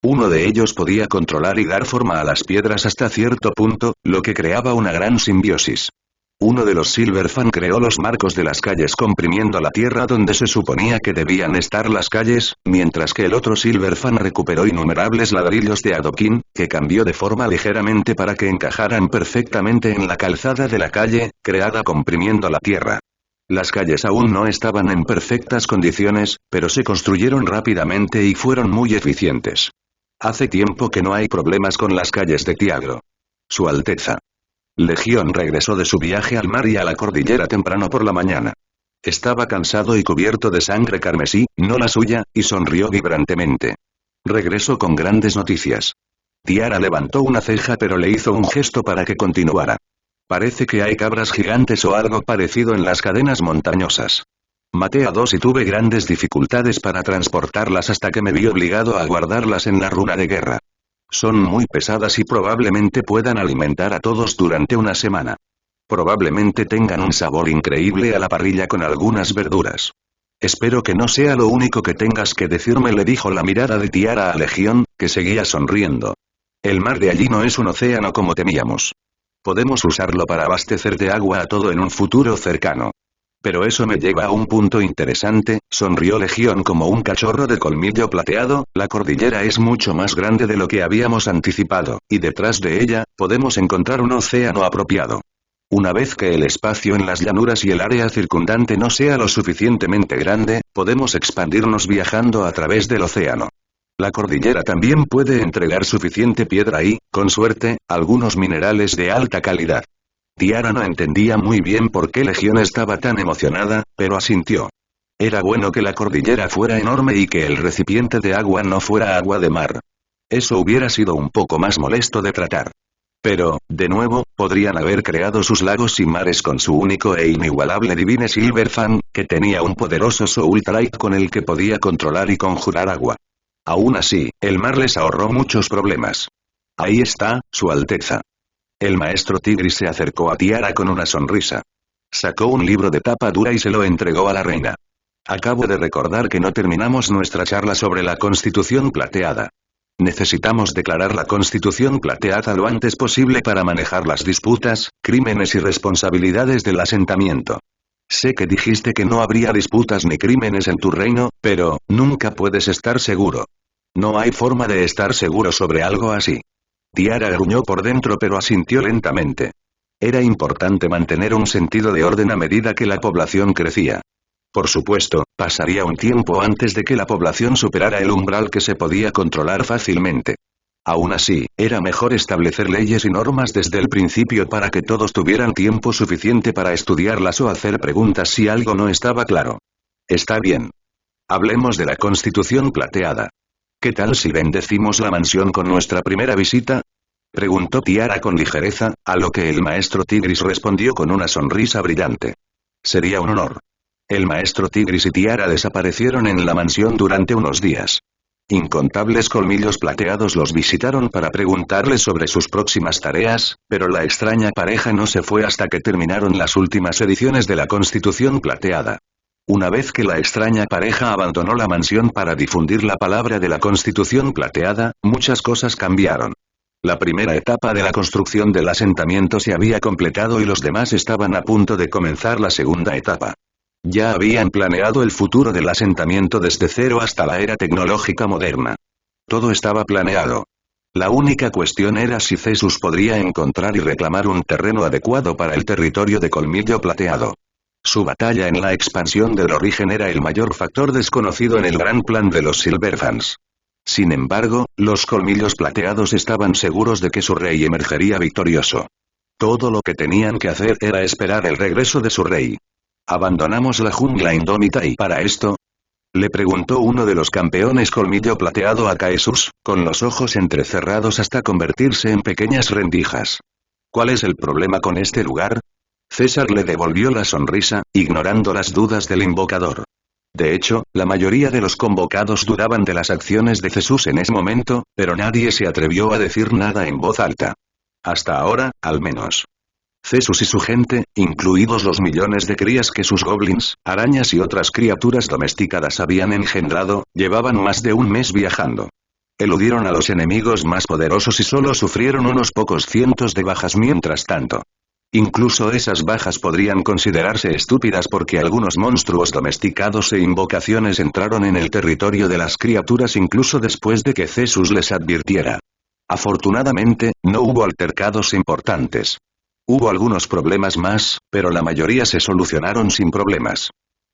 A: Uno de ellos podía controlar y dar forma a las piedras hasta cierto punto, lo que creaba una gran simbiosis. Uno de los Silverfang creó los marcos de las calles comprimiendo la tierra donde se suponía que debían estar las calles, mientras que el otro Silverfang recuperó innumerables ladrillos de adoquín, que cambió de forma ligeramente para que encajaran perfectamente en la calzada de la calle, creada comprimiendo la tierra. Las calles aún no estaban en perfectas condiciones, pero se construyeron rápidamente y fueron muy eficientes. Hace tiempo que no hay problemas con las calles de Tiagro. Su Alteza. Legión regresó de su viaje al mar y a la cordillera temprano por la mañana. Estaba cansado y cubierto de sangre carmesí, no la suya, y sonrió vibrantemente. Regresó con grandes noticias. Tiara levantó una ceja pero le hizo un gesto para que continuara. Parece que hay cabras gigantes o algo parecido en las cadenas montañosas. Maté a 2 y tuve grandes dificultades para transportarlas hasta que me vi obligado a guardarlas en la runa de guerra. Son muy pesadas y probablemente puedan alimentar a todos durante una semana. Probablemente tengan un sabor increíble a la parrilla con algunas verduras. Espero que no sea lo único que tengas que decirme, le dijo la mirada de Tiara a Legión, que seguía sonriendo. El mar de allí no es un océano como temíamos. Podemos usarlo para abastecer de agua a todo en un futuro cercano. Pero eso me lleva a un punto interesante, sonrió Legión como un cachorro de colmillo plateado, la cordillera es mucho más grande de lo que habíamos anticipado, y detrás de ella, podemos encontrar un océano apropiado. Una vez que el espacio en las llanuras y el área circundante no sea lo suficientemente grande, podemos expandirnos viajando a través del océano. La cordillera también puede entregar suficiente piedra y, con suerte, algunos minerales de alta calidad. Tiara no entendía muy bien por qué Legión estaba tan emocionada, pero asintió. Era bueno que la cordillera fuera enorme y que el recipiente de agua no fuera agua de mar. Eso hubiera sido un poco más molesto de tratar. Pero, de nuevo, podrían haber creado sus lagos y mares con su único e inigualable Divine Silver Fan, que tenía un poderoso Soul Tribe con el que podía controlar y conjurar agua. Aún así, el mar les ahorró muchos problemas. Ahí está, Su Alteza. El maestro Tigris se acercó a Tiara con una sonrisa. Sacó un libro de tapa dura y se lo entregó a la reina. Acabo de recordar que no terminamos nuestra charla sobre la Constitución Plateada. Necesitamos declarar la Constitución Plateada lo antes posible para manejar las disputas, crímenes y responsabilidades del asentamiento. Sé que dijiste que no habría disputas ni crímenes en tu reino, pero, nunca puedes estar seguro. No hay forma de estar seguro sobre algo así. Tiara gruñó por dentro pero asintió lentamente. Era importante mantener un sentido de orden a medida que la población crecía. Por supuesto, pasaría un tiempo antes de que la población superara el umbral que se podía controlar fácilmente. Aún así, era mejor establecer leyes y normas desde el principio para que todos tuvieran tiempo suficiente para estudiarlas o hacer preguntas si algo no estaba claro. Está bien. Hablemos de la Constitución Plateada. ¿Qué tal si bendecimos la mansión con nuestra primera visita? Preguntó Tiara con ligereza, a lo que el maestro Tigris respondió con una sonrisa brillante. Sería un honor. El maestro Tigris y Tiara desaparecieron en la mansión durante unos días. Incontables colmillos plateados los visitaron para preguntarles sobre sus próximas tareas, pero la extraña pareja no se fue hasta que terminaron las últimas ediciones de la Constitución Plateada. Una vez que la extraña pareja abandonó la mansión para difundir la palabra de la Constitución Plateada, muchas cosas cambiaron. La primera etapa de la construcción del asentamiento se había completado y los demás estaban a punto de comenzar la segunda etapa. Ya habían planeado el futuro del asentamiento desde cero hasta la era tecnológica moderna. Todo estaba planeado. La única cuestión era si Cesus podría encontrar y reclamar un terreno adecuado para el territorio de Colmillo Plateado. Su batalla en la expansión del origen era el mayor factor desconocido en el gran plan de los Silverfans. Sin embargo, los Colmillos Plateados estaban seguros de que su rey emergería victorioso. Todo lo que tenían que hacer era esperar el regreso de su rey. ¿Abandonamos la jungla indómita y para esto? Le preguntó uno de los campeones Colmillo Plateado a Caesus, con los ojos entrecerrados hasta convertirse en pequeñas rendijas. ¿Cuál es el problema con este lugar? César le devolvió la sonrisa, ignorando las dudas del invocador. De hecho, la mayoría de los convocados dudaban de las acciones de Jesús en ese momento, pero nadie se atrevió a decir nada en voz alta. Hasta ahora, al menos. Jesús y su gente, incluidos los millones de crías que sus goblins, arañas y otras criaturas domesticadas habían engendrado, llevaban más de un mes viajando. Eludieron a los enemigos más poderosos y solo sufrieron unos pocos cientos de bajas mientras tanto. Incluso esas bajas podrían considerarse estúpidas porque algunos monstruos domesticados e invocaciones entraron en el territorio de las criaturas incluso después de que Jesús les advirtiera. Afortunadamente, no hubo altercados importantes. Hubo algunos problemas más, pero la mayoría se solucionaron sin problemas.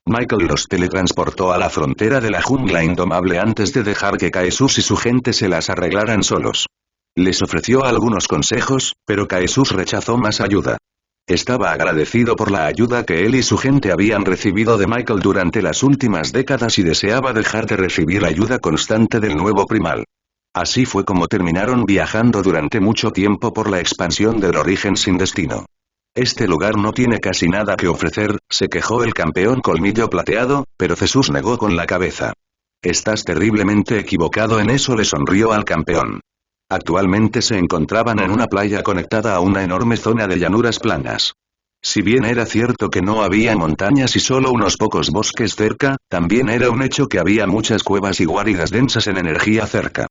A: Michael los teletransportó a la frontera de la jungla indomable antes de dejar que Caesus y su gente se las arreglaran solos. Les ofreció algunos consejos, pero Caesus rechazó más ayuda. Estaba agradecido por la ayuda que él y su gente habían recibido de Michael durante las últimas décadas y deseaba dejar de recibir ayuda constante del nuevo primal. Así fue como terminaron viajando durante mucho tiempo por la expansión del origen sin destino. Este lugar no tiene casi nada que ofrecer, se quejó el campeón Colmillo Plateado, pero Jesús negó con la cabeza. Estás terriblemente equivocado en eso, le sonrió al campeón. Actualmente se encontraban en una playa conectada a una enorme zona de llanuras planas. Si bien era cierto que no había montañas y solo unos pocos bosques cerca, también era un hecho que había muchas cuevas y guaridas densas en energía cerca.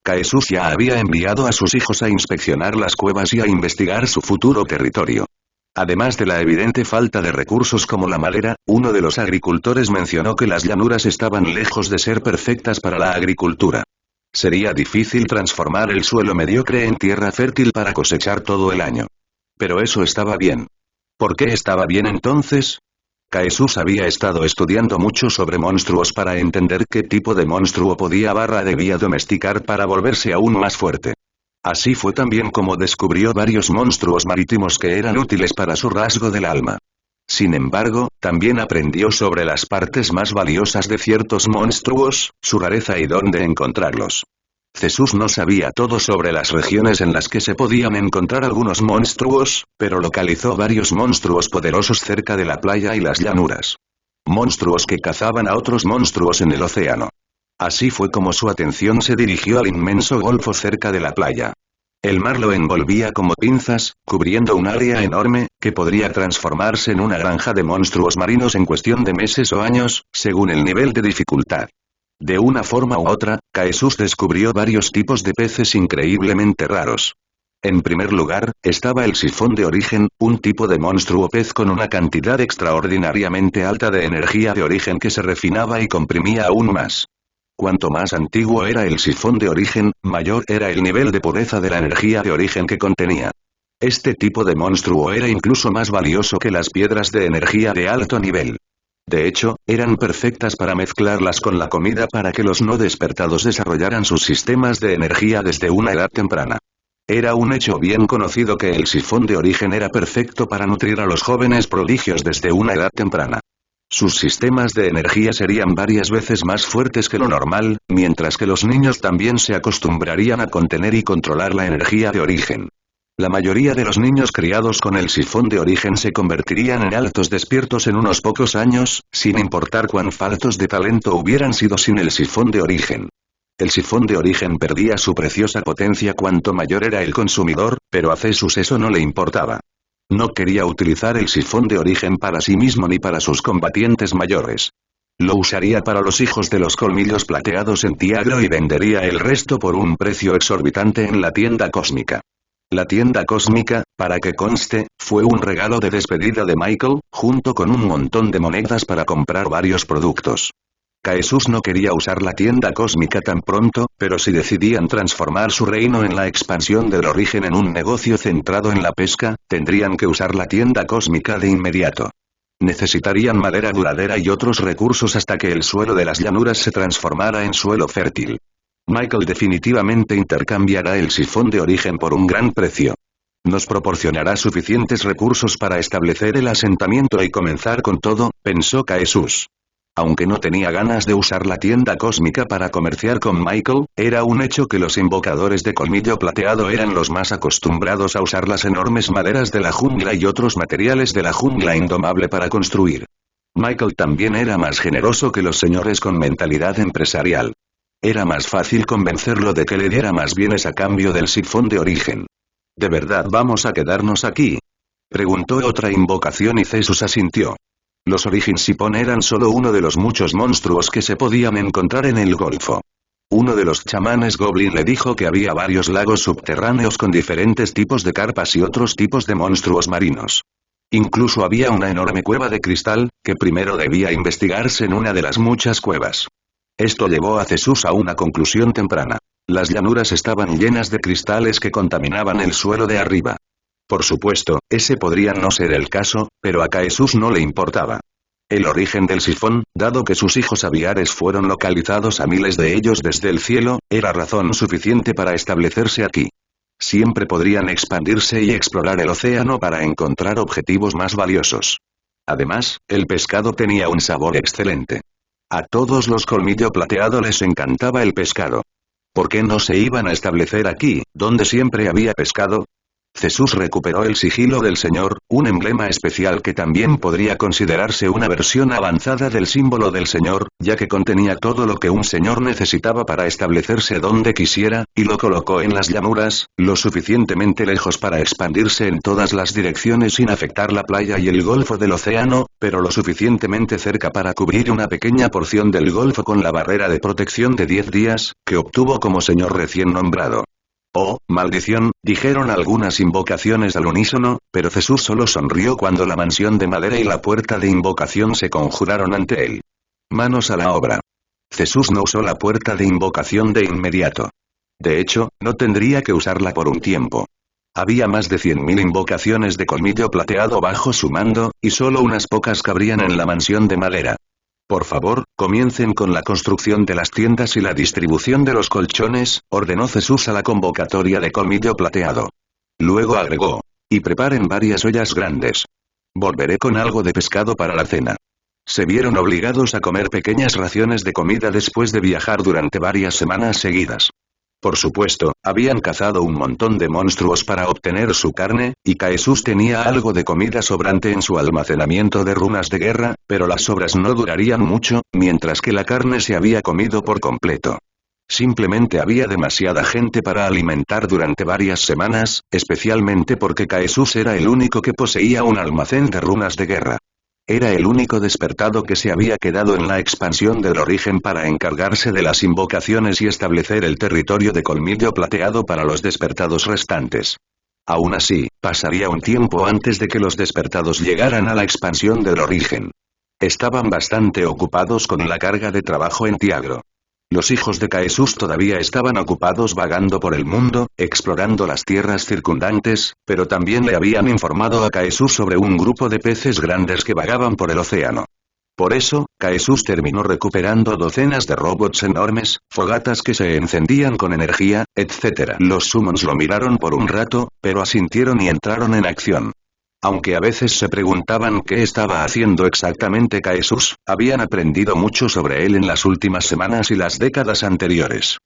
A: Caesús ya había enviado a sus hijos a inspeccionar las cuevas y a investigar su futuro territorio. Además de la evidente falta de recursos como la madera, uno de los agricultores mencionó que las llanuras estaban lejos de ser perfectas para la agricultura. Sería difícil transformar el suelo mediocre en tierra fértil para cosechar todo el año. Pero eso estaba bien. ¿Por qué estaba bien entonces? Caesús había estado estudiando mucho sobre monstruos para entender qué tipo de monstruo debía domesticar para volverse aún más fuerte. Así fue también como descubrió varios monstruos marítimos que eran útiles para su rasgo del alma. Sin embargo, también aprendió sobre las partes más valiosas de ciertos monstruos, su rareza y dónde encontrarlos. Jesús no sabía todo sobre las regiones en las que se podían encontrar algunos monstruos, pero localizó varios monstruos poderosos cerca de la playa y las llanuras. Monstruos que cazaban a otros monstruos en el océano. Así fue como su atención se dirigió al inmenso golfo cerca de la playa. El mar lo envolvía como pinzas, cubriendo un área enorme, que podría transformarse en una granja de monstruos marinos en cuestión de meses o años, según el nivel de dificultad. De una forma u otra, Caesús descubrió varios tipos de peces increíblemente raros. En primer lugar, estaba el sifón de origen, un tipo de monstruo pez con una cantidad extraordinariamente alta de energía de origen que se refinaba y comprimía aún más. Cuanto más antiguo era el sifón de origen, mayor era el nivel de pureza de la energía de origen que contenía. Este tipo de monstruo era incluso más valioso que las piedras de energía de alto nivel. De hecho, eran perfectas para mezclarlas con la comida para que los no despertados desarrollaran sus sistemas de energía desde una edad temprana. Era un hecho bien conocido que el sifón de origen era perfecto para nutrir a los jóvenes prodigios desde una edad temprana. Sus sistemas de energía serían varias veces más fuertes que lo normal, mientras que los niños también se acostumbrarían a contener y controlar la energía de origen. La mayoría de los niños criados con el sifón de origen se convertirían en altos despiertos en unos pocos años, sin importar cuán faltos de talento hubieran sido sin el sifón de origen. El sifón de origen perdía su preciosa potencia cuanto mayor era el consumidor, pero a Jesús eso no le importaba. No quería utilizar el sifón de origen para sí mismo ni para sus combatientes mayores. Lo usaría para los hijos de los colmillos plateados en Tiagro y vendería el resto por un precio exorbitante en la tienda cósmica. La tienda cósmica, para que conste, fue un regalo de despedida de Michael, junto con un montón de monedas para comprar varios productos. Caesús no quería usar la tienda cósmica tan pronto, pero si decidían transformar su reino en la expansión del origen en un negocio centrado en la pesca, tendrían que usar la tienda cósmica de inmediato. Necesitarían madera duradera y otros recursos hasta que el suelo de las llanuras se transformara en suelo fértil. Michael definitivamente intercambiará el sifón de origen por un gran precio. Nos proporcionará suficientes recursos para establecer el asentamiento y comenzar con todo, pensó Caesús. Aunque no tenía ganas de usar la tienda cósmica para comerciar con Michael, era un hecho que los invocadores de colmillo plateado eran los más acostumbrados a usar las enormes maderas de la jungla y otros materiales de la jungla indomable para construir. Michael también era más generoso que los señores con mentalidad empresarial. Era más fácil convencerlo de que le diera más bienes a cambio del sifón de origen. ¿De verdad vamos a quedarnos aquí?, preguntó otra invocación y Jesús asintió. Los Origin Sipón eran solo uno de los muchos monstruos que se podían encontrar en el golfo. Uno de los chamanes Goblin le dijo que había varios lagos subterráneos con diferentes tipos de carpas y otros tipos de monstruos marinos. Incluso había una enorme cueva de cristal, que primero debía investigarse en una de las muchas cuevas. Esto llevó a Jesús a una conclusión temprana. Las llanuras estaban llenas de cristales que contaminaban el suelo de arriba. Por supuesto, ese podría no ser el caso, pero a Caesús no le importaba. El origen del sifón, dado que sus hijos aviares fueron localizados a miles de ellos desde el cielo, era razón suficiente para establecerse aquí. Siempre podrían expandirse y explorar el océano para encontrar objetivos más valiosos. Además, el pescado tenía un sabor excelente. A todos los colmillo plateado les encantaba el pescado. ¿Por qué no se iban a establecer aquí, donde siempre había pescado? Jesús recuperó el sigilo del Señor, un emblema especial que también podría considerarse una versión avanzada del símbolo del Señor, ya que contenía todo lo que un señor necesitaba para establecerse donde quisiera, y lo colocó en las llanuras, lo suficientemente lejos para expandirse en todas las direcciones sin afectar la playa y el golfo del océano, pero lo suficientemente cerca para cubrir una pequeña porción del golfo con la barrera de protección de 10 días, que obtuvo como señor recién nombrado. Oh, maldición, dijeron algunas invocaciones al unísono, pero Jesús solo sonrió cuando la mansión de madera y la puerta de invocación se conjuraron ante él. Manos a la obra. Jesús no usó la puerta de invocación de inmediato. De hecho, no tendría que usarla por un tiempo. Había más de 100.000 invocaciones de colmillo plateado bajo su mando, y solo unas pocas cabrían en la mansión de madera. Por favor, comiencen con la construcción de las tiendas y la distribución de los colchones, ordenó Jesús a la convocatoria de colmillo plateado. Luego agregó. Y preparen varias ollas grandes. Volveré con algo de pescado para la cena. Se vieron obligados a comer pequeñas raciones de comida después de viajar durante varias semanas seguidas. Por supuesto, habían cazado un montón de monstruos para obtener su carne, y Jesús tenía algo de comida sobrante en su almacenamiento de runas de guerra, pero las sobras no durarían mucho, mientras que la carne se había comido por completo. Simplemente había demasiada gente para alimentar durante varias semanas, especialmente porque Jesús era el único que poseía un almacén de runas de guerra. Era el único despertado que se había quedado en la expansión del origen para encargarse de las invocaciones y establecer el territorio de colmillo plateado para los despertados restantes. Aún así, pasaría un tiempo antes de que los despertados llegaran a la expansión del origen. Estaban bastante ocupados con la carga de trabajo en Tiagro. Los hijos de Jesús todavía estaban ocupados vagando por el mundo, explorando las tierras circundantes, pero también le habían informado a Jesús sobre un grupo de peces grandes que vagaban por el océano. Por eso, Jesús terminó recuperando docenas de robots enormes, fogatas que se encendían con energía, etc. Los summons lo miraron por un rato, pero asintieron y entraron en acción. Aunque a veces se preguntaban qué estaba haciendo exactamente Jesús, habían aprendido mucho sobre él en las últimas semanas y las décadas anteriores.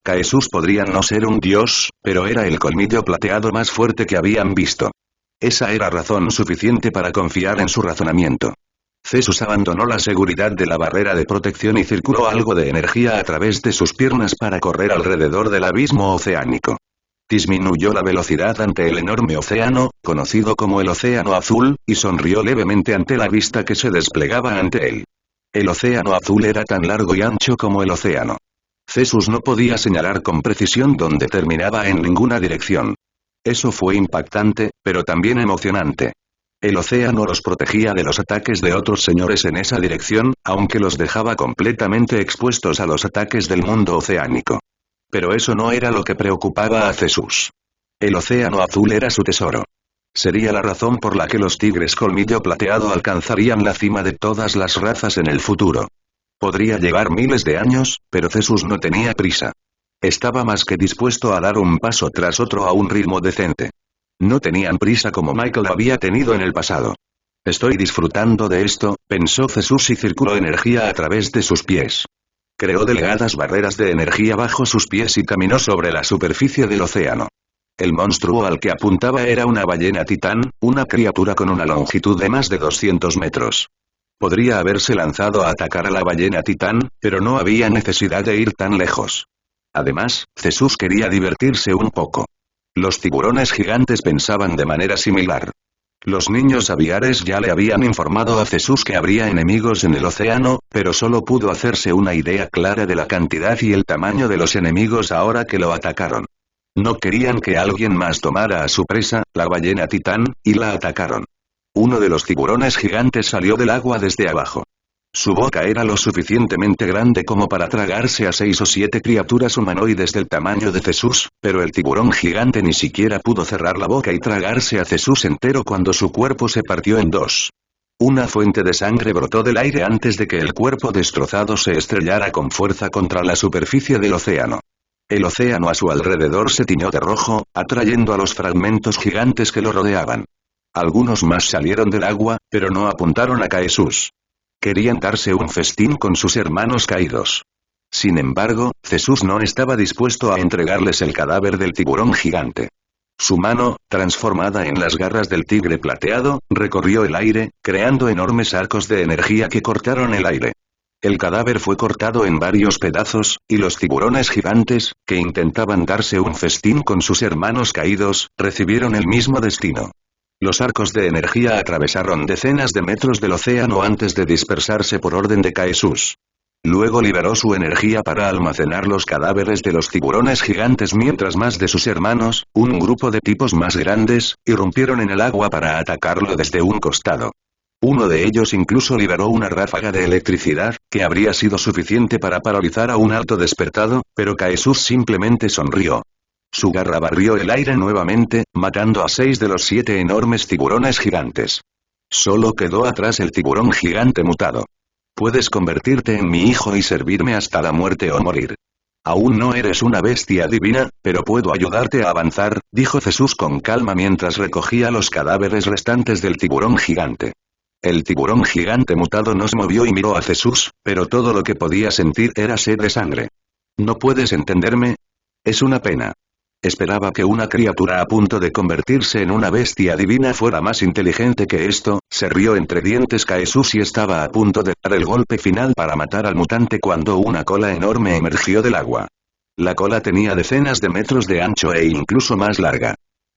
A: Jesús podría no ser un dios, pero era el colmillo plateado más fuerte que habían visto. Esa era razón suficiente para confiar en su razonamiento. Jesús abandonó la seguridad de la barrera de protección y circuló algo de energía a través de sus piernas para correr alrededor del abismo oceánico. Disminuyó la velocidad ante el enorme océano, conocido como el Océano Azul, y sonrió levemente ante la vista que se desplegaba ante él. El Océano Azul era tan largo y ancho como el océano. Jesús no podía señalar con precisión dónde terminaba en ninguna dirección. Eso fue impactante, pero también emocionante. El océano los protegía de los ataques de otros señores en esa dirección, aunque los dejaba completamente expuestos a los ataques del mundo oceánico. Pero eso no era lo que preocupaba a Jesús. El océano azul era su tesoro. Sería la razón por la que los tigres colmillo plateado alcanzarían la cima de todas las razas en el futuro. Podría llevar miles de años, pero Jesús no tenía prisa. Estaba más que dispuesto a dar un paso tras otro a un ritmo decente. No tenían prisa como Michael había tenido en el pasado. Estoy disfrutando de esto, pensó Jesús y circuló energía a través de sus pies. Creó delgadas barreras de energía bajo sus pies y caminó sobre la superficie del océano. El monstruo al que apuntaba era una ballena titán, una criatura con una longitud de más de 200 metros. Podría haberse lanzado a atacar a la ballena titán, pero no había necesidad de ir tan lejos. Además, Jesús quería divertirse un poco. Los tiburones gigantes pensaban de manera similar. Los niños aviares ya le habían informado a Jesús que habría enemigos en el océano, pero solo pudo hacerse una idea clara de la cantidad y el tamaño de los enemigos ahora que lo atacaron. No querían que alguien más tomara a su presa, la ballena titán, y la atacaron. Uno de los tiburones gigantes salió del agua desde abajo. Su boca era lo suficientemente grande como para tragarse a 6 o 7 criaturas humanoides del tamaño de Jesús, pero el tiburón gigante ni siquiera pudo cerrar la boca y tragarse a Jesús entero cuando su cuerpo se partió en dos. Una fuente de sangre brotó del aire antes de que el cuerpo destrozado se estrellara con fuerza contra la superficie del océano. El océano a su alrededor se tiñó de rojo, atrayendo a los fragmentos gigantes que lo rodeaban. Algunos más salieron del agua, pero no apuntaron a Jesús. Querían darse un festín con sus hermanos caídos. Sin embargo, Jesús no estaba dispuesto a entregarles el cadáver del tiburón gigante. Su mano, transformada en las garras del tigre plateado, recorrió el aire, creando enormes arcos de energía que cortaron el aire. El cadáver fue cortado en varios pedazos, y los tiburones gigantes, que intentaban darse un festín con sus hermanos caídos, recibieron el mismo destino. Los arcos de energía atravesaron decenas de metros del océano antes de dispersarse por orden de Caesús. Luego liberó su energía para almacenar los cadáveres de los tiburones gigantes mientras más de sus hermanos, un grupo de tipos más grandes, irrumpieron en el agua para atacarlo desde un costado. Uno de ellos incluso liberó una ráfaga de electricidad, que habría sido suficiente para paralizar a un alto despertado, pero Caesús simplemente sonrió. Su garra barrió el aire nuevamente, matando a 6 de los 7 enormes tiburones gigantes. Solo quedó atrás el tiburón gigante mutado. Puedes convertirte en mi hijo y servirme hasta la muerte o morir. Aún no eres una bestia divina, pero puedo ayudarte a avanzar, dijo Jesús con calma mientras recogía los cadáveres restantes del tiburón gigante. El tiburón gigante mutado no se movió y miró a Jesús, pero todo lo que podía sentir era sed de sangre. ¿No puedes entenderme? Es una pena. Esperaba que una criatura a punto de convertirse en una bestia divina fuera más inteligente que esto, se rió entre dientes Caesús y estaba a punto de dar el golpe final para matar al mutante cuando una cola enorme emergió del agua. La cola tenía decenas de metros de ancho e incluso más larga.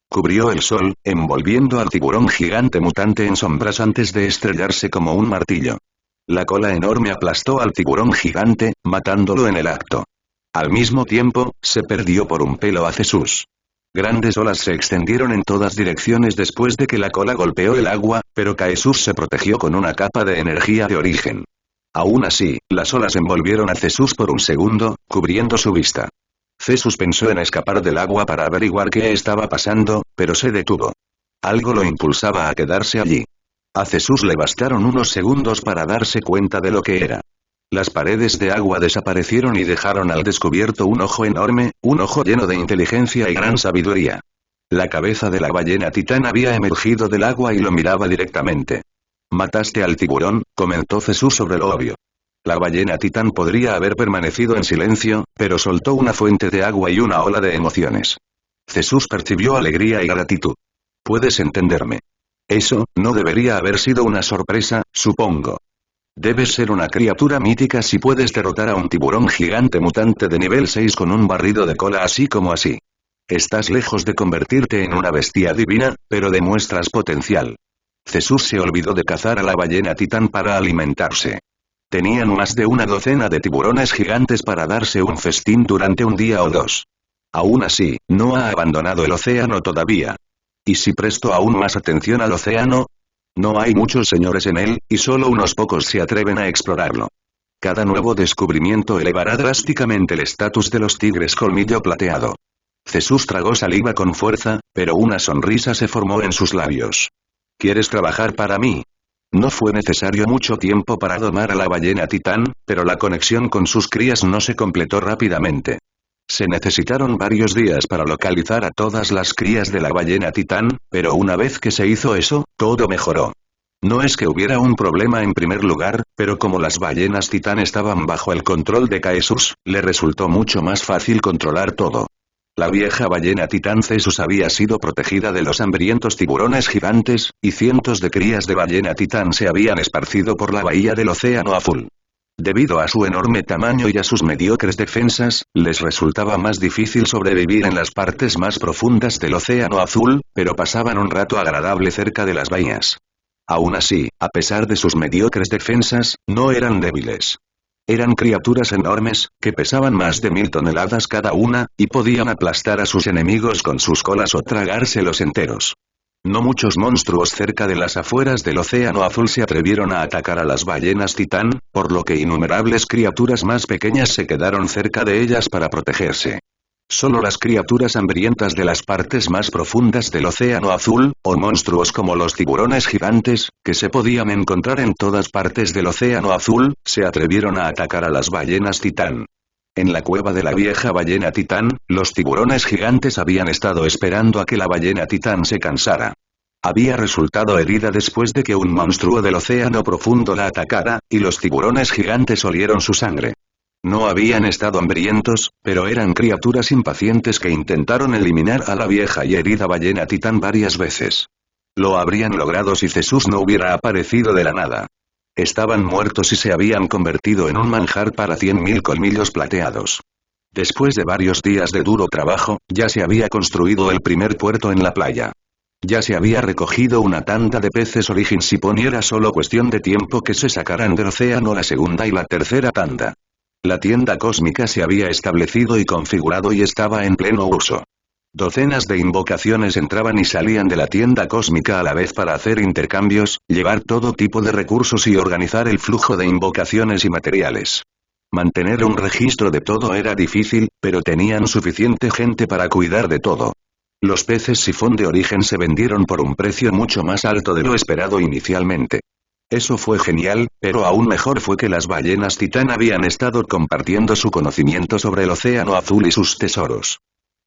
A: Cubrió el sol, envolviendo al tiburón gigante mutante en sombras antes de estrellarse como un martillo. La cola enorme aplastó al tiburón gigante, matándolo en el acto. Al mismo tiempo, se perdió por un pelo a Jesús. Grandes olas se extendieron en todas direcciones después de que la cola golpeó el agua, pero Jesús se protegió con una capa de energía de origen. Aún así, las olas envolvieron a Jesús por un segundo, cubriendo su vista. Jesús pensó en escapar del agua para averiguar qué estaba pasando, pero se detuvo. Algo lo impulsaba a quedarse allí. A Jesús le bastaron unos segundos para darse cuenta de lo que era. Las paredes de agua desaparecieron y dejaron al descubierto un ojo enorme, un ojo lleno de inteligencia y gran sabiduría. La cabeza de la ballena titán había emergido del agua y lo miraba directamente. «Mataste al tiburón», comentó Jesús sobre lo obvio. La ballena titán podría haber permanecido en silencio, pero soltó una fuente de agua y una ola de emociones. Jesús percibió alegría y gratitud. «Puedes entenderme. Eso, no debería haber sido una sorpresa, supongo. Debes ser una criatura mítica si puedes derrotar a un tiburón gigante mutante de nivel 6 con un barrido de cola así como así. Estás lejos de convertirte en una bestia divina, pero demuestras potencial». Jesús se olvidó de cazar a la ballena titán para alimentarse. Tenían más de una docena de tiburones gigantes para darse un festín durante un día o dos. Aún así, no ha abandonado el océano todavía. ¿Y si presto aún más atención al océano? No hay muchos señores en él, y solo unos pocos se atreven a explorarlo. Cada nuevo descubrimiento elevará drásticamente el estatus de los tigres colmillo plateado. Jesús tragó saliva con fuerza, pero una sonrisa se formó en sus labios. ¿Quieres trabajar para mí? No fue necesario mucho tiempo para domar a la ballena titán, pero la conexión con sus crías no se completó rápidamente. Se necesitaron varios días para localizar a todas las crías de la ballena titán, pero una vez que se hizo eso, todo mejoró. No es que hubiera un problema en primer lugar, pero como las ballenas titán estaban bajo el control de Jesús, le resultó mucho más fácil controlar todo. La vieja ballena titán Jesús había sido protegida de los hambrientos tiburones gigantes, y cientos de crías de ballena titán se habían esparcido por la bahía del océano azul. Debido a su enorme tamaño y a sus mediocres defensas, les resultaba más difícil sobrevivir en las partes más profundas del océano azul, pero pasaban un rato agradable cerca de las bahías. Aún así, a pesar de sus mediocres defensas, no eran débiles. Eran criaturas enormes, que pesaban más de 1000 toneladas cada una, y podían aplastar a sus enemigos con sus colas o tragárselos enteros. No muchos monstruos cerca de las afueras del océano azul se atrevieron a atacar a las ballenas titán, por lo que innumerables criaturas más pequeñas se quedaron cerca de ellas para protegerse. Solo las criaturas hambrientas de las partes más profundas del océano azul, o monstruos como los tiburones gigantes, que se podían encontrar en todas partes del océano azul, se atrevieron a atacar a las ballenas titán. En la cueva de la vieja ballena titán, los tiburones gigantes habían estado esperando a que la ballena titán se cansara. Había resultado herida después de que un monstruo del océano profundo la atacara, y los tiburones gigantes olieron su sangre. No habían estado hambrientos, pero eran criaturas impacientes que intentaron eliminar a la vieja y herida ballena titán varias veces. Lo habrían logrado si Jesús no hubiera aparecido de la nada. Estaban muertos y se habían convertido en un manjar para 100.000 colmillos plateados. Después de varios días de duro trabajo, ya se había construido el primer puerto en la playa. Ya se había recogido una tanda de peces origen Sipón y era solo cuestión de tiempo que se sacaran del océano la segunda y la tercera tanda. La tienda cósmica se había establecido y configurado y estaba en pleno uso. Docenas de invocaciones entraban y salían de la tienda cósmica a la vez para hacer intercambios, llevar todo tipo de recursos y organizar el flujo de invocaciones y materiales. Mantener un registro de todo era difícil, pero tenían suficiente gente para cuidar de todo. Los peces sifón de origen se vendieron por un precio mucho más alto de lo esperado inicialmente. Eso fue genial, pero aún mejor fue que las ballenas titán habían estado compartiendo su conocimiento sobre el océano azul y sus tesoros.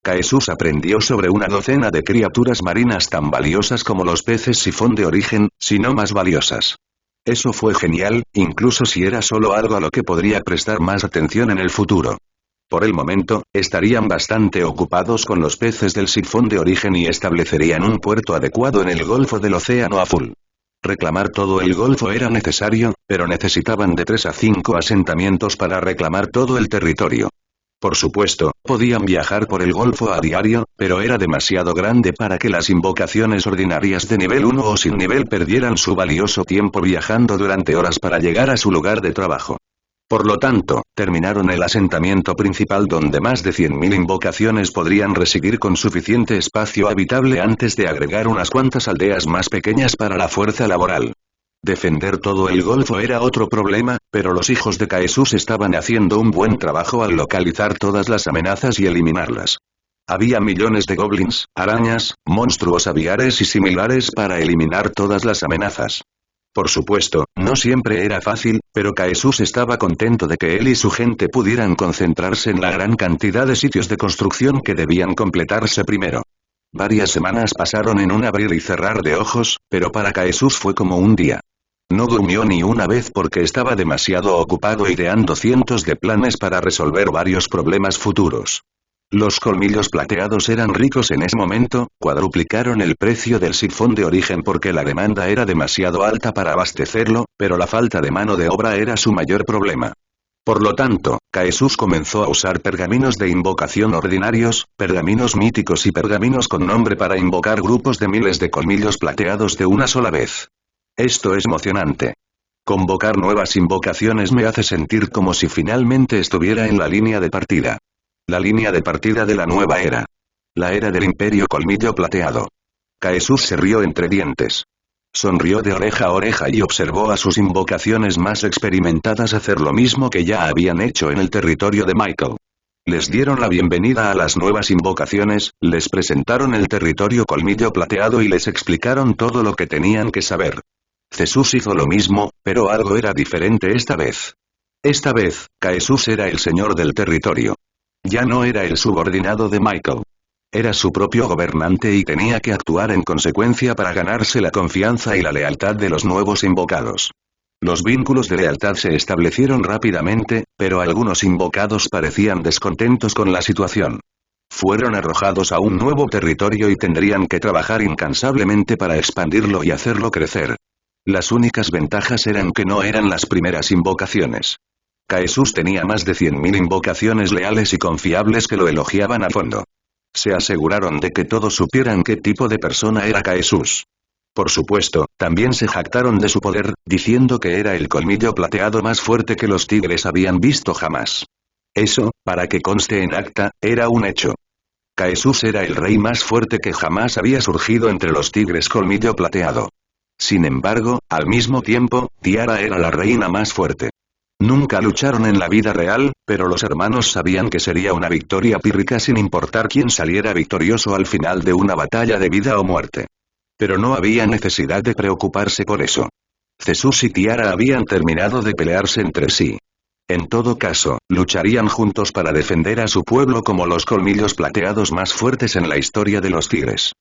A: Jesús aprendió sobre una docena de criaturas marinas tan valiosas como los peces sifón de origen, si no más valiosas. Eso fue genial, incluso si era solo algo a lo que podría prestar más atención en el futuro. Por el momento, estarían bastante ocupados con los peces del sifón de origen y establecerían un puerto adecuado en el Golfo del Océano Azul. Reclamar todo el golfo era necesario, pero necesitaban de 3 a 5 asentamientos para reclamar todo el territorio. Por supuesto, podían viajar por el golfo a diario, pero era demasiado grande para que las invocaciones ordinarias de nivel 1 o sin nivel perdieran su valioso tiempo viajando durante horas para llegar a su lugar de trabajo. Por lo tanto, terminaron el asentamiento principal donde más de 100.000 invocaciones podrían residir con suficiente espacio habitable antes de agregar unas cuantas aldeas más pequeñas para la fuerza laboral. Defender todo el golfo era otro problema, pero los hijos de Jesús estaban haciendo un buen trabajo al localizar todas las amenazas y eliminarlas. Había millones de goblins, arañas, monstruos aviares y similares para eliminar todas las amenazas. Por supuesto, no siempre era fácil, pero Jesús estaba contento de que él y su gente pudieran concentrarse en la gran cantidad de sitios de construcción que debían completarse primero. Varias semanas pasaron en un abrir y cerrar de ojos, pero para Jesús fue como un día. No durmió ni una vez porque estaba demasiado ocupado ideando cientos de planes para resolver varios problemas futuros. Los colmillos plateados eran ricos en ese momento, cuadruplicaron el precio del sifón de origen porque la demanda era demasiado alta para abastecerlo, pero la falta de mano de obra era su mayor problema. Por lo tanto, Jesús comenzó a usar pergaminos de invocación ordinarios, pergaminos míticos y pergaminos con nombre para invocar grupos de miles de colmillos plateados de una sola vez. Esto es emocionante. Convocar nuevas invocaciones me hace sentir como si finalmente estuviera en la línea de partida. La línea de partida de la nueva era. La era del Imperio Colmillo Plateado. Jesús se rió entre dientes. Sonrió de oreja a oreja y observó a sus invocaciones más experimentadas hacer lo mismo que ya habían hecho en el territorio de Michael. Les dieron la bienvenida a las nuevas invocaciones, les presentaron el territorio Colmillo Plateado y les explicaron todo lo que tenían que saber. Jesús hizo lo mismo, pero algo era diferente esta vez. Esta vez, Jesús era el señor del territorio. Ya no era el subordinado de Michael. Era su propio gobernante y tenía que actuar en consecuencia para ganarse la confianza y la lealtad de los nuevos invocados. Los vínculos de lealtad se establecieron rápidamente, pero algunos invocados parecían descontentos con la situación. Fueron arrojados a un nuevo territorio y tendrían que trabajar incansablemente para expandirlo y hacerlo crecer. Las únicas ventajas eran que no eran las primeras invocaciones. Jesús tenía más de 100.000 invocaciones leales y confiables que lo elogiaban a fondo. Se aseguraron de que todos supieran qué tipo de persona era Jesús. Por supuesto, también se jactaron de su poder, diciendo que era el colmillo plateado más fuerte que los tigres habían visto jamás. Eso, para que conste en acta, era un hecho. Jesús era el rey más fuerte que jamás había surgido entre los tigres colmillo plateado. Sin embargo, al mismo tiempo, Tiara era la reina más fuerte. Nunca lucharon en la vida real, pero los hermanos sabían que sería una victoria pírrica sin importar quién saliera victorioso al final de una batalla de vida o muerte. Pero no había necesidad de preocuparse por eso. Jesús y Tiara habían terminado de pelearse entre sí. En todo caso, lucharían juntos para defender a su pueblo como los colmillos plateados más fuertes en la historia de los tigres.